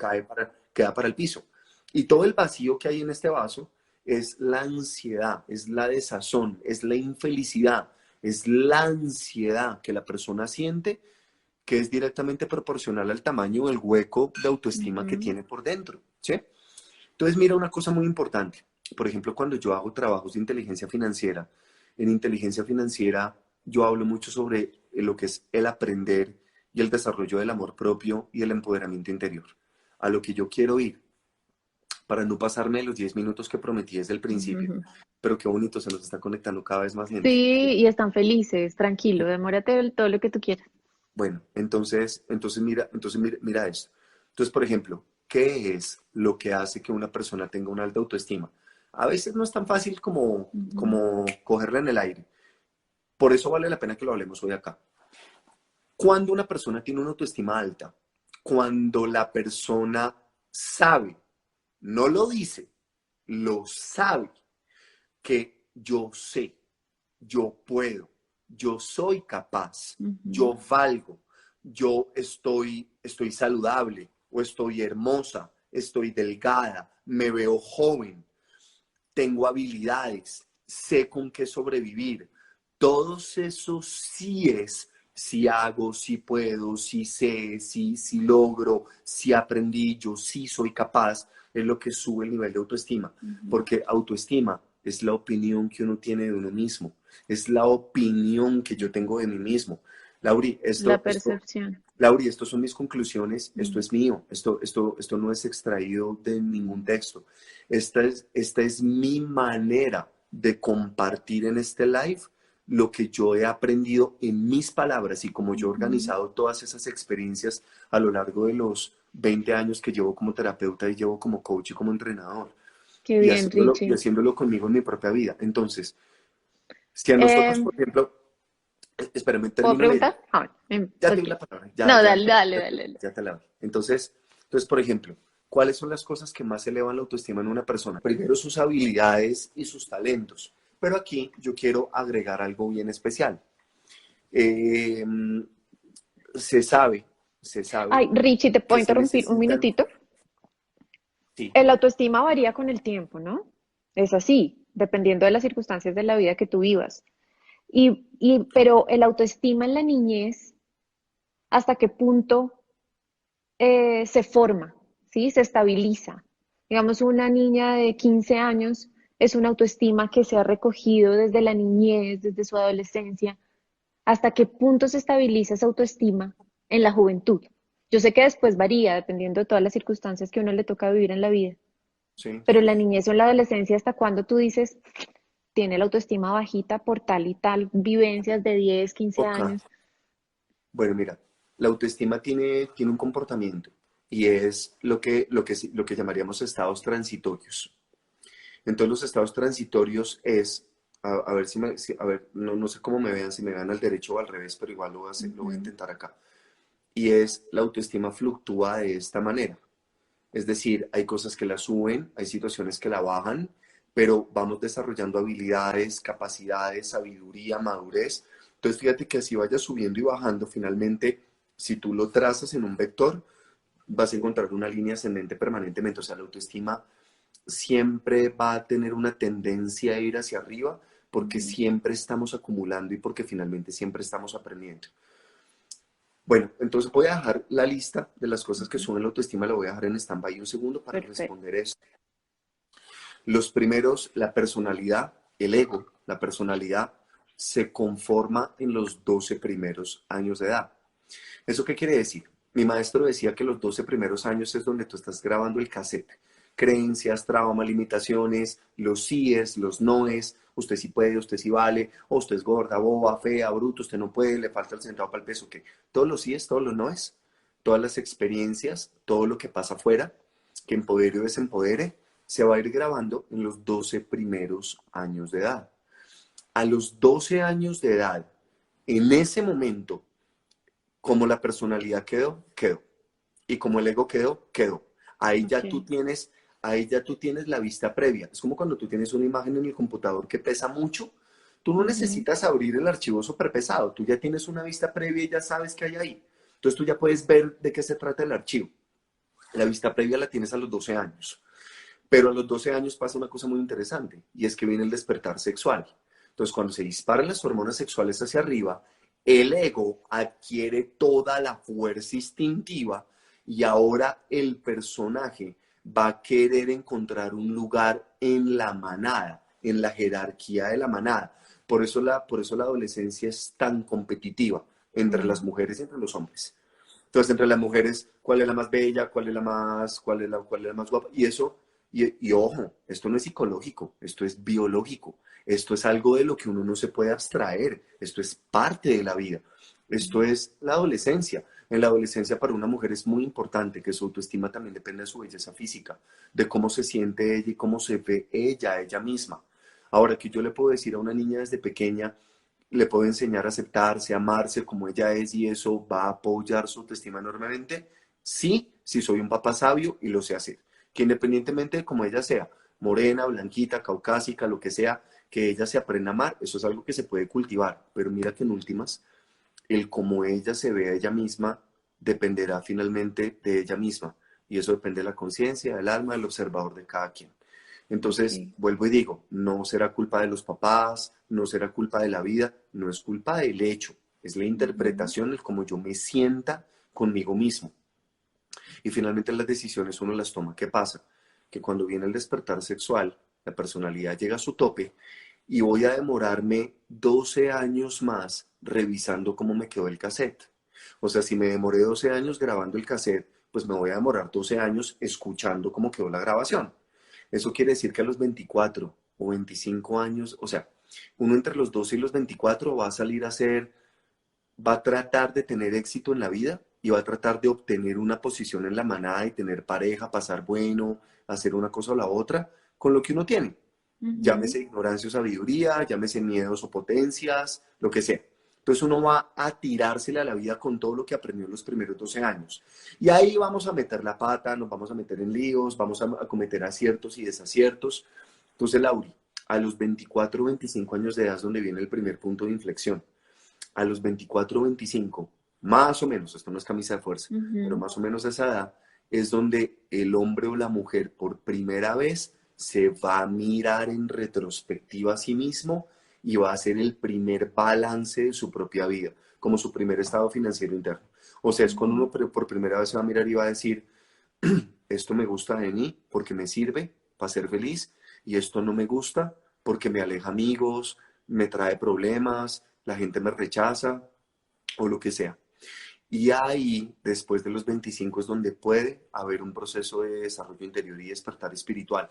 queda para el piso. Y todo el vacío que hay en este vaso es la ansiedad, es la desazón, es la infelicidad, es la ansiedad que la persona siente que es directamente proporcional al tamaño del hueco de autoestima que Ujú. tiene por dentro, ¿sí? Entonces, mira una cosa muy importante. Por ejemplo, cuando yo hago trabajos de inteligencia financiera, en inteligencia financiera yo hablo mucho sobre lo que es el aprender y el desarrollo del amor propio y el empoderamiento interior. A lo que yo quiero ir, para no pasarme los 10 minutos que prometí desde el principio. Ujú. Pero qué bonito, se nos está conectando cada vez más gente. Sí, y están felices, tranquilo, demórate todo lo que tú quieras. Bueno, mira esto. Entonces, por ejemplo, ¿qué es lo que hace que una persona tenga una alta autoestima? A veces no es tan fácil Ujú. como cogerla en el aire. Por eso vale la pena que lo hablemos hoy acá. Cuando una persona tiene una autoestima alta, cuando la persona sabe, no lo dice, lo sabe, que yo sé, yo puedo, yo soy capaz, Ujú. yo valgo, estoy saludable o estoy hermosa, estoy delgada, me veo joven, tengo habilidades, sé con qué sobrevivir. Todos esos síes, si hago, si puedo, si sé, si logro, si aprendí, yo sí soy capaz, es lo que sube el nivel de autoestima. Ujú. Porque autoestima es la opinión que uno tiene de uno mismo, es la opinión que yo tengo de mí mismo. Lauri, La percepción. Lauri, estas son mis conclusiones, esto Mm. es mío, esto no es extraído de ningún texto. Esta es mi manera de compartir en este live lo que yo he aprendido en mis palabras y como yo he Ujú. organizado todas esas experiencias a lo largo de los 20 años que llevo como terapeuta y llevo como coach y como entrenador Qué y bien, haciéndolo, y Richie. haciéndolo conmigo en mi propia vida. Entonces, si a nosotros, Eh, por ejemplo, espérame, ¿Puedo termino la idea. preguntar? Ah, Ya te ok. doy la palabra, No, dale, dale, dale, dale. ya te la doy. Entonces, por ejemplo, ¿cuáles son las cosas que más elevan la autoestima en una persona? Primero, sus habilidades y sus talentos. Pero aquí yo quiero agregar algo bien especial. Eh, se sabe, se sabe Ay, Richie, ¿te puedo que se interrumpir un necesitan, minutito? sí, El autoestima varía con el tiempo, ¿no? Es así, dependiendo de las circunstancias de la vida que tú vivas. Pero el autoestima en la niñez, ¿hasta qué punto se forma? ¿Sí? Se estabiliza. Digamos, una niña de 15 años es una autoestima que se ha recogido desde la niñez, desde su adolescencia. ¿Hasta qué punto se estabiliza esa autoestima en la juventud? Yo sé que después varía dependiendo de todas las circunstancias que a uno le toca vivir en la vida, sí, pero en la niñez o en la adolescencia, ¿hasta cuándo tú dices, tiene la autoestima bajita por tal y tal vivencias de 10, 15 ok. años? Bueno, mira, la autoestima tiene un comportamiento y es lo que llamaríamos estados transitorios. Entonces los estados transitorios es, a ver a ver, no sé cómo me vean, si me vean al derecho o al revés, pero igual lo voy a Ujú. intentar acá. Y es, la autoestima fluctúa de esta manera. Es decir, hay cosas que la suben, hay situaciones que la bajan, pero vamos desarrollando habilidades, capacidades, sabiduría, madurez. Entonces fíjate que así vaya subiendo y bajando, finalmente Si tú lo trazas en un vector, vas a encontrar una línea ascendente permanentemente. O sea, la autoestima siempre va a tener una tendencia a ir hacia arriba porque Ujú. siempre estamos acumulando y porque finalmente siempre estamos aprendiendo. Bueno, entonces voy a dejar la lista de las cosas que Ujú. suben la autoestima, la voy a dejar en stand-by un segundo para Perfecto. responder eso. Los primeros, la personalidad, el ego, la personalidad, se conforma en los 12 primeros años de edad. ¿Eso qué quiere decir? Mi maestro decía que los 12 primeros años es donde tú estás grabando el cassette. Creencias, trauma, limitaciones, los síes, los noes, usted sí puede, usted sí vale, o usted es gorda, boba, fea, bruto, usted no puede, le falta el centavo para el peso, ¿qué? Todos los síes, todos los noes, todas las experiencias, todo lo que pasa afuera, que empodere o desempodere, se va a ir grabando en los 12 primeros años de edad. A los 12 años de edad, en ese momento, como la personalidad quedó, quedó. Y como el ego quedó, quedó. Ahí ya tú Ok. tienes, ahí ya tú tienes la vista previa. Es como cuando tú tienes una imagen en el computador que pesa mucho. Tú no Ujú. necesitas abrir el archivo súper pesado. Tú ya tienes una vista previa y ya sabes qué hay ahí. Entonces tú ya puedes ver de qué se trata el archivo. La vista previa la tienes a los 12 años. Pero a los 12 años pasa una cosa muy interesante y es que viene el despertar sexual. Entonces, cuando se disparan las hormonas sexuales hacia arriba, el ego adquiere toda la fuerza instintiva y ahora el personaje va a querer encontrar un lugar en la manada, en la jerarquía de la manada. Por eso la adolescencia es tan competitiva entre las Mm. mujeres y entre los hombres. Entonces, entre las mujeres, ¿cuál es la más bella? ¿Cuál es la más, cuál es la más guapa? Y eso, y ojo, esto no es psicológico, esto es biológico, esto es algo de lo que uno no se puede abstraer, esto es parte de la vida, esto es la adolescencia. En la adolescencia para una mujer es muy importante que su autoestima también dependa de su belleza física, de cómo se siente ella y cómo se ve ella misma. Ahora, que yo le puedo decir a una niña desde pequeña, le puedo enseñar a aceptarse, a amarse como ella es y eso va a apoyar su autoestima enormemente. Sí, sí soy un papá sabio y lo sé hacer. Que independientemente de cómo ella sea, morena, blanquita, caucásica, lo que sea, que ella se aprenda a amar, eso es algo que se puede cultivar. Pero mira que en últimas, el cómo ella se ve a ella misma dependerá finalmente de ella misma. Y eso depende de la conciencia, del alma, del observador de cada quien. Entonces, Ok. vuelvo y digo, no será culpa de los papás, no será culpa de la vida, no es culpa del hecho, es la Ujú. interpretación, el cómo yo me sienta conmigo mismo. Y finalmente las decisiones uno las toma. ¿Qué pasa? Que cuando viene el despertar sexual, la personalidad llega a su tope y voy a demorarme 12 años más revisando cómo me quedó el cassette. O sea, si me demoré 12 años grabando el cassette, pues me voy a demorar 12 años escuchando cómo quedó la grabación. Eso quiere decir que a los 24 o 25 años, o sea, uno entre los 12 y los 24 va a salir a ser, va a tratar de tener éxito en la vida y va a tratar de obtener una posición en la manada y tener pareja, pasar bueno, hacer una cosa o la otra, con lo que uno tiene. Ujú. Llámese ignorancia o sabiduría, llámese miedos o potencias, lo que sea. Entonces uno va a tirársela a la vida con todo lo que aprendió en los primeros 12 años. Y ahí vamos a meter la pata, nos vamos a meter en líos, vamos a cometer aciertos y desaciertos. Entonces, Lauri, a los 24 o 25 años de edad es donde viene el primer punto de inflexión. A los 24 o 25, más o menos, esto no es camisa de fuerza, pero Ujú. más o menos a esa edad es donde el hombre o la mujer por primera vez se va a mirar en retrospectiva a sí mismo y va a hacer el primer balance de su propia vida, como su primer estado financiero interno. O sea, es cuando Ujú. uno por primera vez se va a mirar y va a decir, esto me gusta de mí porque me sirve para ser feliz y esto no me gusta porque me aleja amigos, me trae problemas, la gente me rechaza o lo que sea. Y ahí, después de los 25, es donde puede haber un proceso de desarrollo interior y despertar espiritual.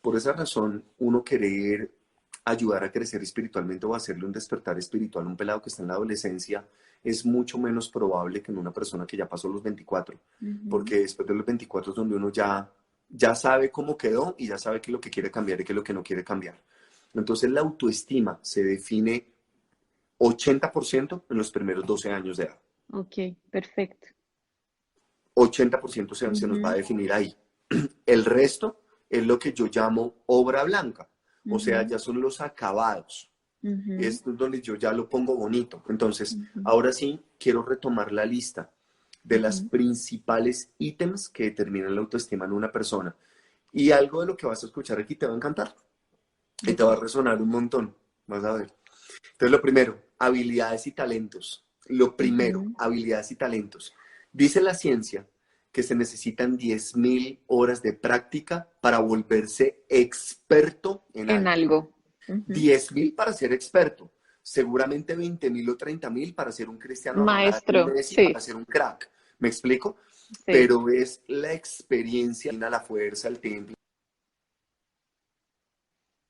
Por esa razón, uno querer ayudar a crecer espiritualmente o hacerle un despertar espiritual a un pelado que está en la adolescencia es mucho menos probable que en una persona que ya pasó los 24, Ujú. porque después de los 24 es donde uno ya sabe cómo quedó y ya sabe qué es lo que quiere cambiar y qué es lo que no quiere cambiar. Entonces la autoestima se define 80% en los primeros 12 años de edad. Ok, perfecto. 80% se nos va a Ujú. definir ahí. El resto es lo que yo llamo obra blanca, o sea, Ujú. ya son los acabados. Ujú. Esto es donde yo ya lo pongo bonito. Entonces, Ujú. ahora sí, quiero retomar la lista. de las principales ítems que determinan la autoestima en una persona. Y algo de lo que vas a escuchar aquí te va a encantar y te va a resonar un montón, vas a ver. Entonces, lo primero, habilidades y talentos. Lo primero, Ujú. habilidades y talentos. Dice la ciencia que se necesitan 10.000 horas de práctica para volverse experto en En algo. algo. Ujú. 10.000 para ser experto. Seguramente 20.000 o 30.000 para ser un Cristiano Ronaldo, un Maestro, Messi, para sí, ser un crack. ¿Me explico? sí. Pero es la experiencia, la fuerza, el temple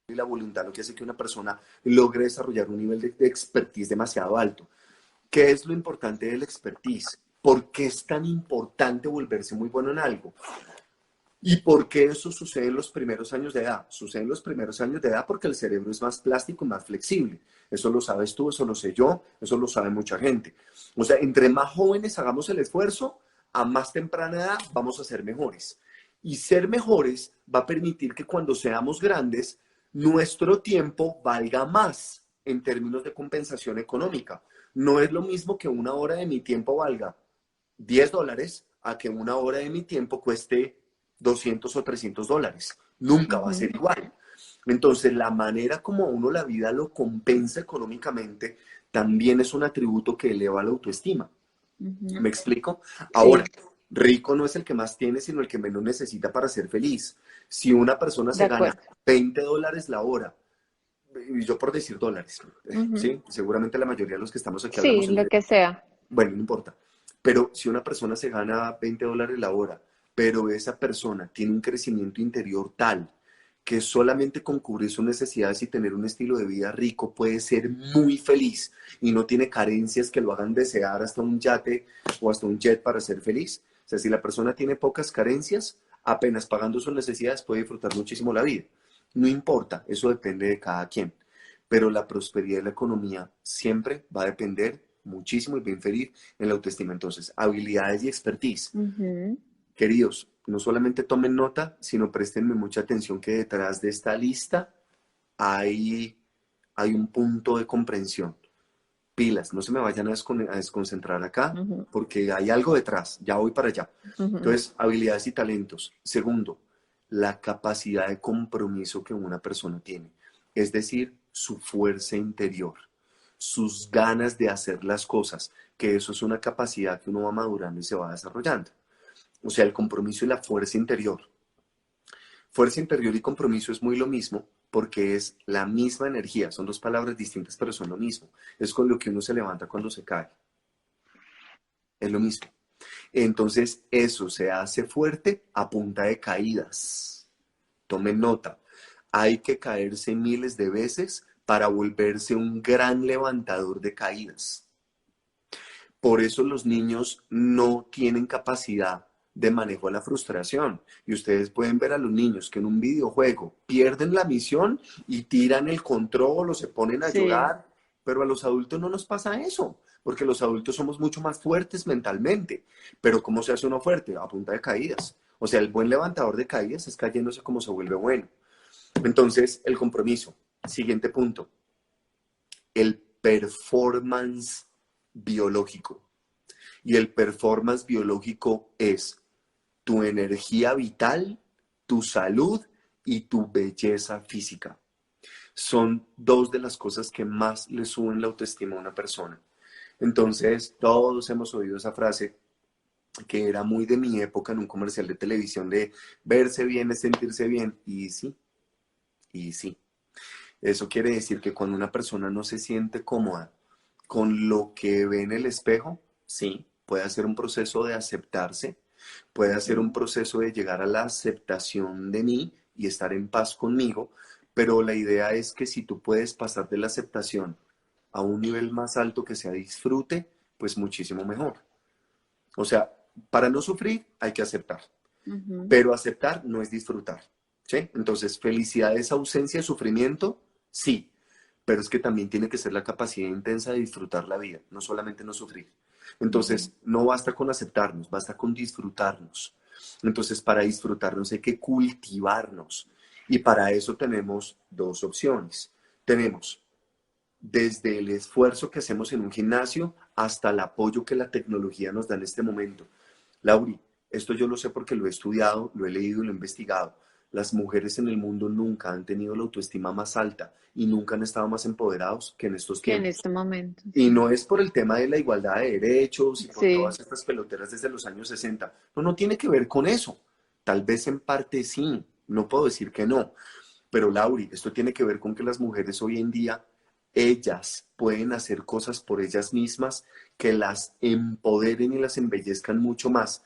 y la voluntad lo que hace que una persona logre desarrollar un nivel de expertise demasiado alto. ¿Qué es lo importante del expertise? ¿Por qué es tan importante volverse muy bueno en algo? ¿Y por qué eso sucede en los primeros años de edad? Sucede en los primeros años de edad porque el cerebro es más plástico y más flexible. Eso lo sabes tú, eso lo sé yo, eso lo sabe mucha gente. O sea, entre más jóvenes hagamos el esfuerzo, a más temprana edad vamos a ser mejores. Y ser mejores va a permitir que cuando seamos grandes, nuestro tiempo valga más en términos de compensación económica. No es lo mismo que una hora de mi tiempo valga $10 a que una hora de mi tiempo cueste $200 o $300. Nunca va a Ujú. ser igual. Entonces, la manera como uno la vida lo compensa económicamente también es un atributo que eleva la autoestima. Ujú. ¿Me explico? Ahora, Sí, rico no es el que más tiene, sino el que menos necesita para ser feliz. Si una persona de se gana acuerdo. $20 la hora, y yo por decir dólares, Ujú. ¿sí? Seguramente la mayoría de los que estamos aquí Sí, hablamos en lo que sea. bueno, no importa. Pero si una persona se gana $20 la hora, pero esa persona tiene un crecimiento interior tal que solamente con cubrir sus necesidades y tener un estilo de vida rico puede ser muy feliz y no tiene carencias que lo hagan desear hasta un yate o hasta un jet para ser feliz. O sea, si la persona tiene pocas carencias, apenas pagando sus necesidades puede disfrutar muchísimo la vida. No importa, eso depende de cada quien. Pero la prosperidad y la economía siempre va a depender muchísimo y bien feliz en la autoestima. Entonces, habilidades y expertise. Ujú. Queridos, no solamente tomen nota, sino préstenme mucha atención que detrás de esta lista hay, hay un punto de comprensión. Pilas, no se me vayan a desconcentrar acá Ujú. porque hay algo detrás, ya voy para allá. Ujú. Entonces, habilidades y talentos. Segundo, la capacidad de compromiso que una persona tiene, es decir, su fuerza interior, sus ganas de hacer las cosas, que eso es una capacidad que uno va madurando y se va desarrollando. O sea, el compromiso y la fuerza interior. Fuerza interior y compromiso es muy lo mismo porque es la misma energía, son dos palabras distintas pero son lo mismo. Es con lo que uno se levanta cuando se cae, es lo mismo. Entonces eso se hace fuerte a punta de caídas. Tomen nota, hay que caerse miles de veces para volverse un gran levantador de caídas. Por eso los niños no tienen capacidad de manejo de la frustración. Y ustedes pueden ver a los niños que en un videojuego pierden la misión y tiran el control o se ponen a Sí. llorar, pero a los adultos no nos pasa eso, porque los adultos somos mucho más fuertes mentalmente. Pero ¿cómo se hace uno fuerte? A punta de caídas. O sea, el buen levantador de caídas es cayéndose como se vuelve bueno. Entonces, el compromiso. Siguiente punto, el performance biológico. Y el performance biológico es tu energía vital, tu salud y tu belleza física. Son dos de las cosas que más le suben la autoestima a una persona. Entonces, todos hemos oído esa frase que era muy de mi época en un comercial de televisión de verse bien es sentirse bien. Y sí, y sí. Eso quiere decir que cuando una persona no se siente cómoda con lo que ve en el espejo, sí, puede hacer un proceso de aceptarse, puede hacer un Ujú. proceso de llegar a la aceptación de mí y estar en paz conmigo, pero la idea es que si tú puedes pasar de la aceptación a un nivel más alto que sea disfrute, pues muchísimo mejor. O sea, para no sufrir hay que aceptar, Ujú. pero aceptar no es disfrutar. ¿Sí? Entonces, felicidad es ausencia de sufrimiento, sí, pero es que también tiene que ser la capacidad intensa de disfrutar la vida, no solamente no sufrir. Ujú. Entonces, no basta con aceptarnos, basta con disfrutarnos. Entonces, para disfrutarnos hay que cultivarnos. Y para eso tenemos dos opciones. Tenemos desde el esfuerzo que hacemos en un gimnasio hasta el apoyo que la tecnología nos da en este momento. Lauri, esto yo lo sé porque lo he estudiado, lo he leído y lo he investigado. Las mujeres en el mundo nunca han tenido la autoestima más alta y nunca han estado más empoderados que en estos que en tiempos. este momento, Y sí. no es por el tema de la igualdad de derechos y por Sí, todas estas peloteras desde los años 60. No, no tiene que ver con eso. Tal vez en parte sí, no puedo decir que no. Pero Lauri, esto tiene que ver con que las mujeres hoy en día, ellas pueden hacer cosas por ellas mismas que las empoderen y las embellezcan mucho más,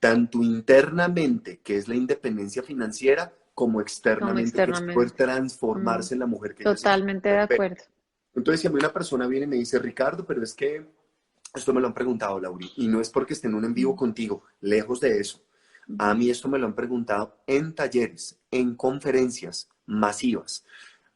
tanto internamente, que es la independencia financiera, como como externamente, que es poder externamente. Mm, transformarse en la mujer que ellas se quieren totalmente de volver. acuerdo. Entonces, si a mí una persona viene y me dice, Ricardo, pero es que esto me lo han preguntado, Lauri, y no es porque esté en un en vivo Mm, contigo, lejos de eso. A ujú. mí esto me lo han preguntado en talleres, en conferencias masivas.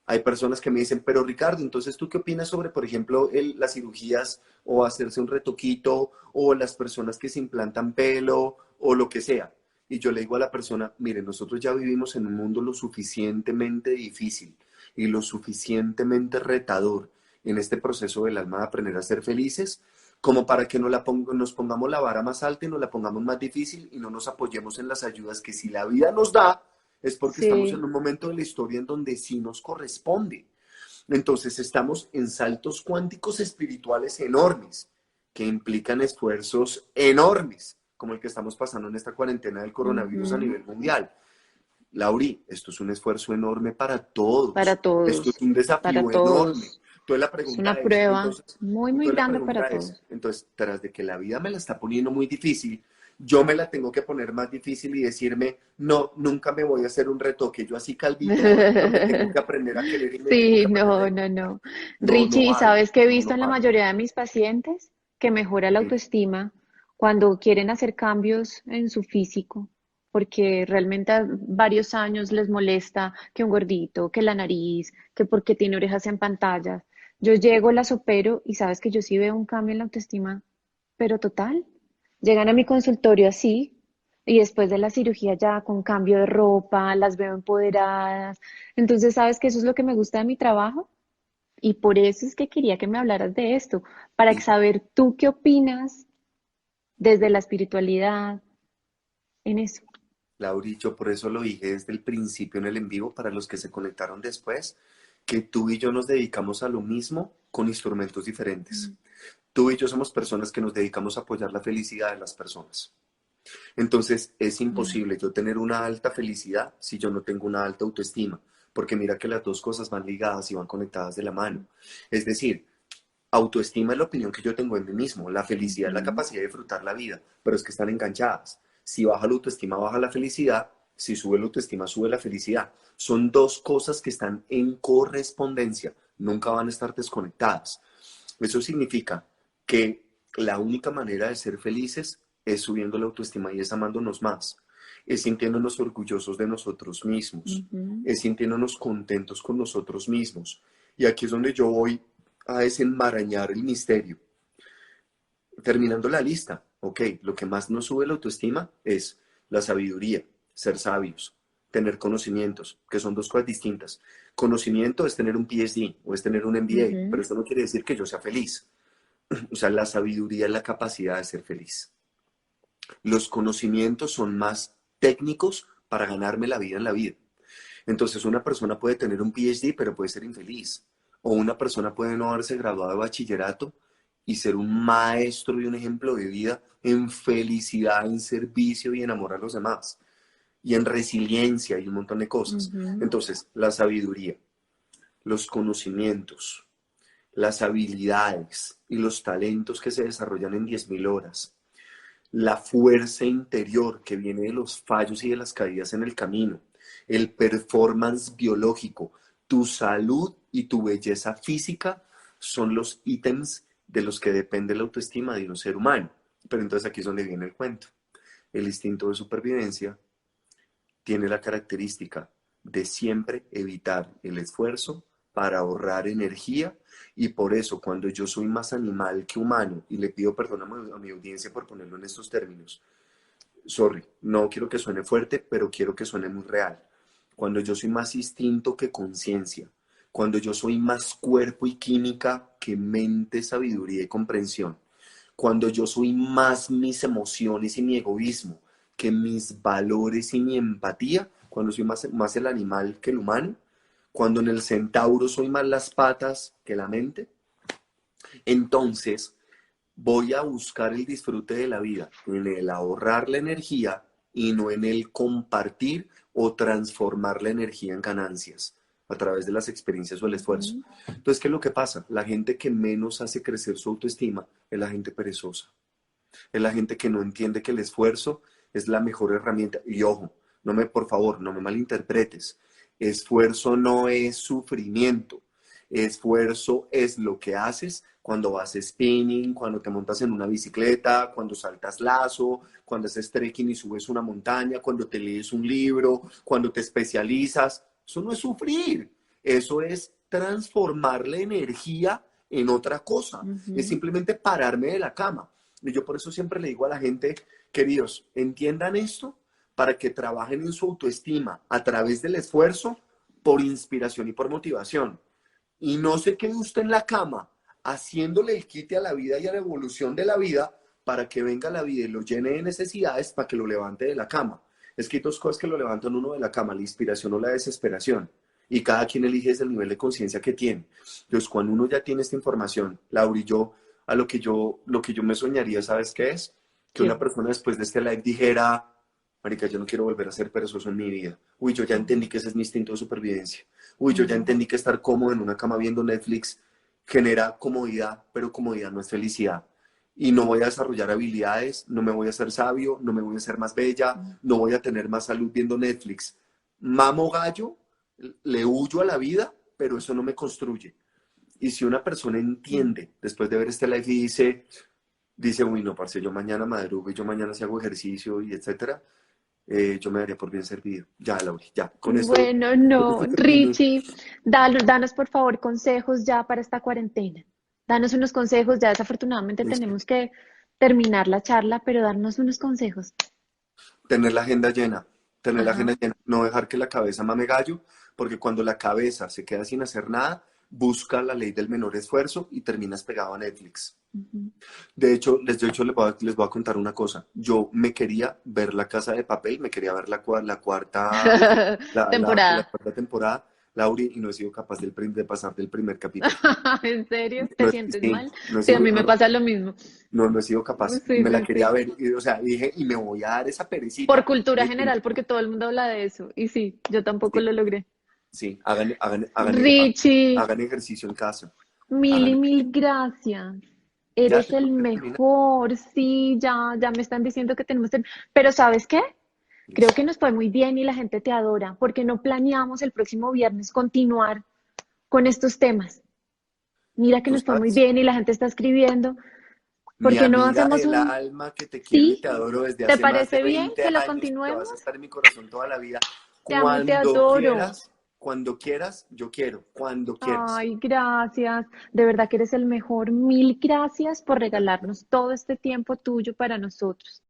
Hay personas que me dicen, pero Ricardo, entonces ¿tú qué opinas sobre, por ejemplo, las cirugías o hacerse un retoquito o las personas que se implantan pelo o lo que sea? Y yo le digo a la persona, mire, nosotros ya vivimos en un mundo lo suficientemente difícil y lo suficientemente retador en este proceso del alma de aprender a ser felices, como para que nos pongamos la vara más alta y nos la pongamos más difícil y no nos apoyemos en las ayudas que si la vida nos da, es porque estamos en Sí, un momento de la historia en donde sí nos corresponde. Entonces estamos en saltos cuánticos espirituales enormes que implican esfuerzos enormes, como el que estamos pasando en esta cuarentena del coronavirus a ujú. nivel mundial. Lauri, esto es un esfuerzo enorme para Para todos. Esto es todos, un para desafío enorme. todos. Entonces la Es pregunta una es, prueba muy, muy grande para todos. tras de que la vida me la está poniendo muy difícil, yo me la tengo que poner más difícil y decirme, no, nunca me voy a hacer un retoque. Yo así calvito, no me tengo que aprender a querer y me tengo que Sí, aprender no, a... no, no. No, Richie, no ¿y hay, sabes qué he no, visto no en la hay. mayoría de mis pacientes? Que mejora la Sí, autoestima cuando quieren hacer cambios en su físico, porque realmente a varios años les molesta que un gordito, que la nariz, que porque tiene orejas en pantallas. Yo llego, las opero y sabes que yo sí veo un cambio en la autoestima, pero total. Llegan a mi consultorio así y después de la cirugía ya con cambio de ropa, las veo empoderadas. Entonces, ¿sabes que eso es lo que me gusta de mi trabajo? Y por eso es que quería que me hablaras de esto, para sí. saber tú qué opinas desde la espiritualidad en eso. Lauri, yo por eso lo dije desde el principio en el en vivo para los que se conectaron después, que tú y yo nos dedicamos a lo mismo con instrumentos diferentes. Tú y yo somos personas que nos dedicamos a apoyar la felicidad de las personas. Entonces, es Mm, imposible yo tener una alta felicidad si yo no tengo una alta autoestima, porque mira que las dos cosas van ligadas y van conectadas de la mano. Es decir, autoestima es la opinión que yo tengo de mí mismo, la felicidad es la ujú. capacidad de disfrutar la vida, pero es que están enganchadas. Si baja la autoestima, baja la felicidad, si sube la autoestima, sube la felicidad. Son dos cosas que están en correspondencia, nunca van a estar desconectadas. Eso significa que la única manera de ser felices es subiendo la autoestima y es amándonos más, es sintiéndonos orgullosos de nosotros mismos, Ujú. es sintiéndonos contentos con nosotros mismos. Y aquí es donde yo voy a desenmarañar el misterio. Terminando la lista, ok, lo que más nos sube la autoestima es la sabiduría, ser sabios, tener conocimientos, que son dos cosas distintas. Conocimiento es tener un PhD o es tener un MBA, pero Ujú. esto no quiere decir que yo sea feliz. O sea, la sabiduría es la capacidad de ser feliz. Los conocimientos son más técnicos para ganarme la vida en la vida. Entonces, una persona puede tener un PhD, pero puede ser infeliz. O una persona puede no haberse graduado de bachillerato y ser un maestro y un ejemplo de vida en felicidad, en servicio y en amor a los demás. Y en resiliencia y un montón de cosas. Ujú. Entonces, la sabiduría, los conocimientos, las habilidades y los talentos que se desarrollan en 10.000 horas, la fuerza interior que viene de los fallos y de las caídas en el camino, el performance biológico, tu salud y tu belleza física son los ítems de los que depende la autoestima de un ser humano. Pero entonces aquí es donde viene el cuento. El instinto de supervivencia tiene la característica de siempre evitar el esfuerzo para ahorrar energía y por eso cuando yo soy más animal que humano, y le pido perdón a mi audiencia por ponerlo en estos términos, sorry, no quiero que suene fuerte, pero quiero que suene muy real. Cuando yo soy más instinto que conciencia, cuando yo soy más cuerpo y química que mente, sabiduría y comprensión, cuando yo soy más mis emociones y mi egoísmo que mis valores y mi empatía, cuando soy más el animal que el humano, cuando en el centauro soy más las patas que la mente, entonces voy a buscar el disfrute de la vida, en el ahorrar la energía y no en el compartir o transformar la energía en ganancias a través de las experiencias o el esfuerzo. Ujú. Entonces, ¿qué es lo que pasa? La gente que menos hace crecer su autoestima es la gente perezosa, es la gente que no entiende que el esfuerzo es la mejor herramienta. Y ojo, por favor, no me malinterpretes. Esfuerzo no es sufrimiento. Esfuerzo es lo que haces cuando vas spinning, cuando te montas en una bicicleta, cuando saltas lazo, cuando haces trekking y subes una montaña, cuando te lees un libro, cuando te especializas. Eso no es sufrir. Eso es transformar la energía en otra cosa. Es Ujú. simplemente pararme de la cama. Y yo por eso siempre le digo a la gente, queridos, entiendan esto para que trabajen en su autoestima a través del esfuerzo, por inspiración y por motivación. Y no se quede usted en la cama haciéndole el quite a la vida y a la evolución de la vida para que venga la vida y lo llene de necesidades para que lo levante de la cama. Es que hay dos cosas que lo levantan uno de la cama, la inspiración o la desesperación. Y cada quien elige ese nivel de conciencia que tiene. Entonces, cuando uno ya tiene esta información, Laura y yo, lo que yo me soñaría, ¿sabes qué es? Que una ¿Qué? persona después de este live dijera, marica, yo no quiero volver a ser perezoso en mi vida. Uy, yo ya Ujú. entendí que ese es mi instinto de supervivencia. Uy, yo ya Ujú. entendí que estar cómodo en una cama viendo Netflix genera comodidad, pero comodidad no es felicidad. Y no voy a desarrollar habilidades, no me voy a hacer sabio, no me voy a hacer más bella, no voy a tener más salud viendo Netflix. Mamo gallo, le huyo a la vida, pero eso no me construye. Y si una persona Ujú. entiende, después de ver este live y dice, uy, no, parce, yo mañana madrugo y yo mañana si hago ejercicio y etcétera, yo me daría por bien servido. Ya, Laura, ya, Bueno, con no, esto termino. Richie, danos por favor consejos ya para esta cuarentena. Danos unos consejos, ya desafortunadamente Listo. tenemos que terminar la charla, pero darnos unos consejos. Tener la agenda llena, tener la agenda Ajá. llena, no dejar que la cabeza mame gallo, porque cuando la cabeza se queda sin hacer nada, busca la ley del menor esfuerzo y terminas pegado a Netflix. Ujú. De hecho les voy a contar una cosa. Yo me quería ver La Casa de Papel, me quería ver la Temporada. cuarta temporada, Lauri, y no he sido capaz de pasar del primer capítulo. ¿En serio? ¿Te No, sientes sí, mal? no he Sí, a sido, mí me pasa lo mismo. no he sido capaz. Y Sí, me la sí, quería sí. ver, o sea, dije, y me voy a dar esa Por perecita. cultura general, porque todo el mundo habla de eso. Y sí, yo tampoco Sí, lo logré. sí, Richie, hagan ejercicio en casa. mil y Hagan, mil gracias. ya Eres el tengo que terminar. mejor. Sí, ya me están diciendo que tenemos que... Pero ¿sabes qué? Creo Listo. que nos fue muy bien y la gente te adora, porque no planeamos el próximo viernes continuar con estos temas. Mira que Tú nos fue muy sabes, bien y la gente está escribiendo. ¿Por mi qué no amiga hacemos del un alma que te quiero y te sí? adoro desde ¿Te hace más de parece bien 20 que lo años y que vas a continuemos? estar en mi corazón toda la vida. Te amo y te adoro. Cuando quieras, yo quiero, cuando quieras. Ay, gracias. De verdad que eres el mejor. Mil gracias por regalarnos todo este tiempo tuyo para nosotros.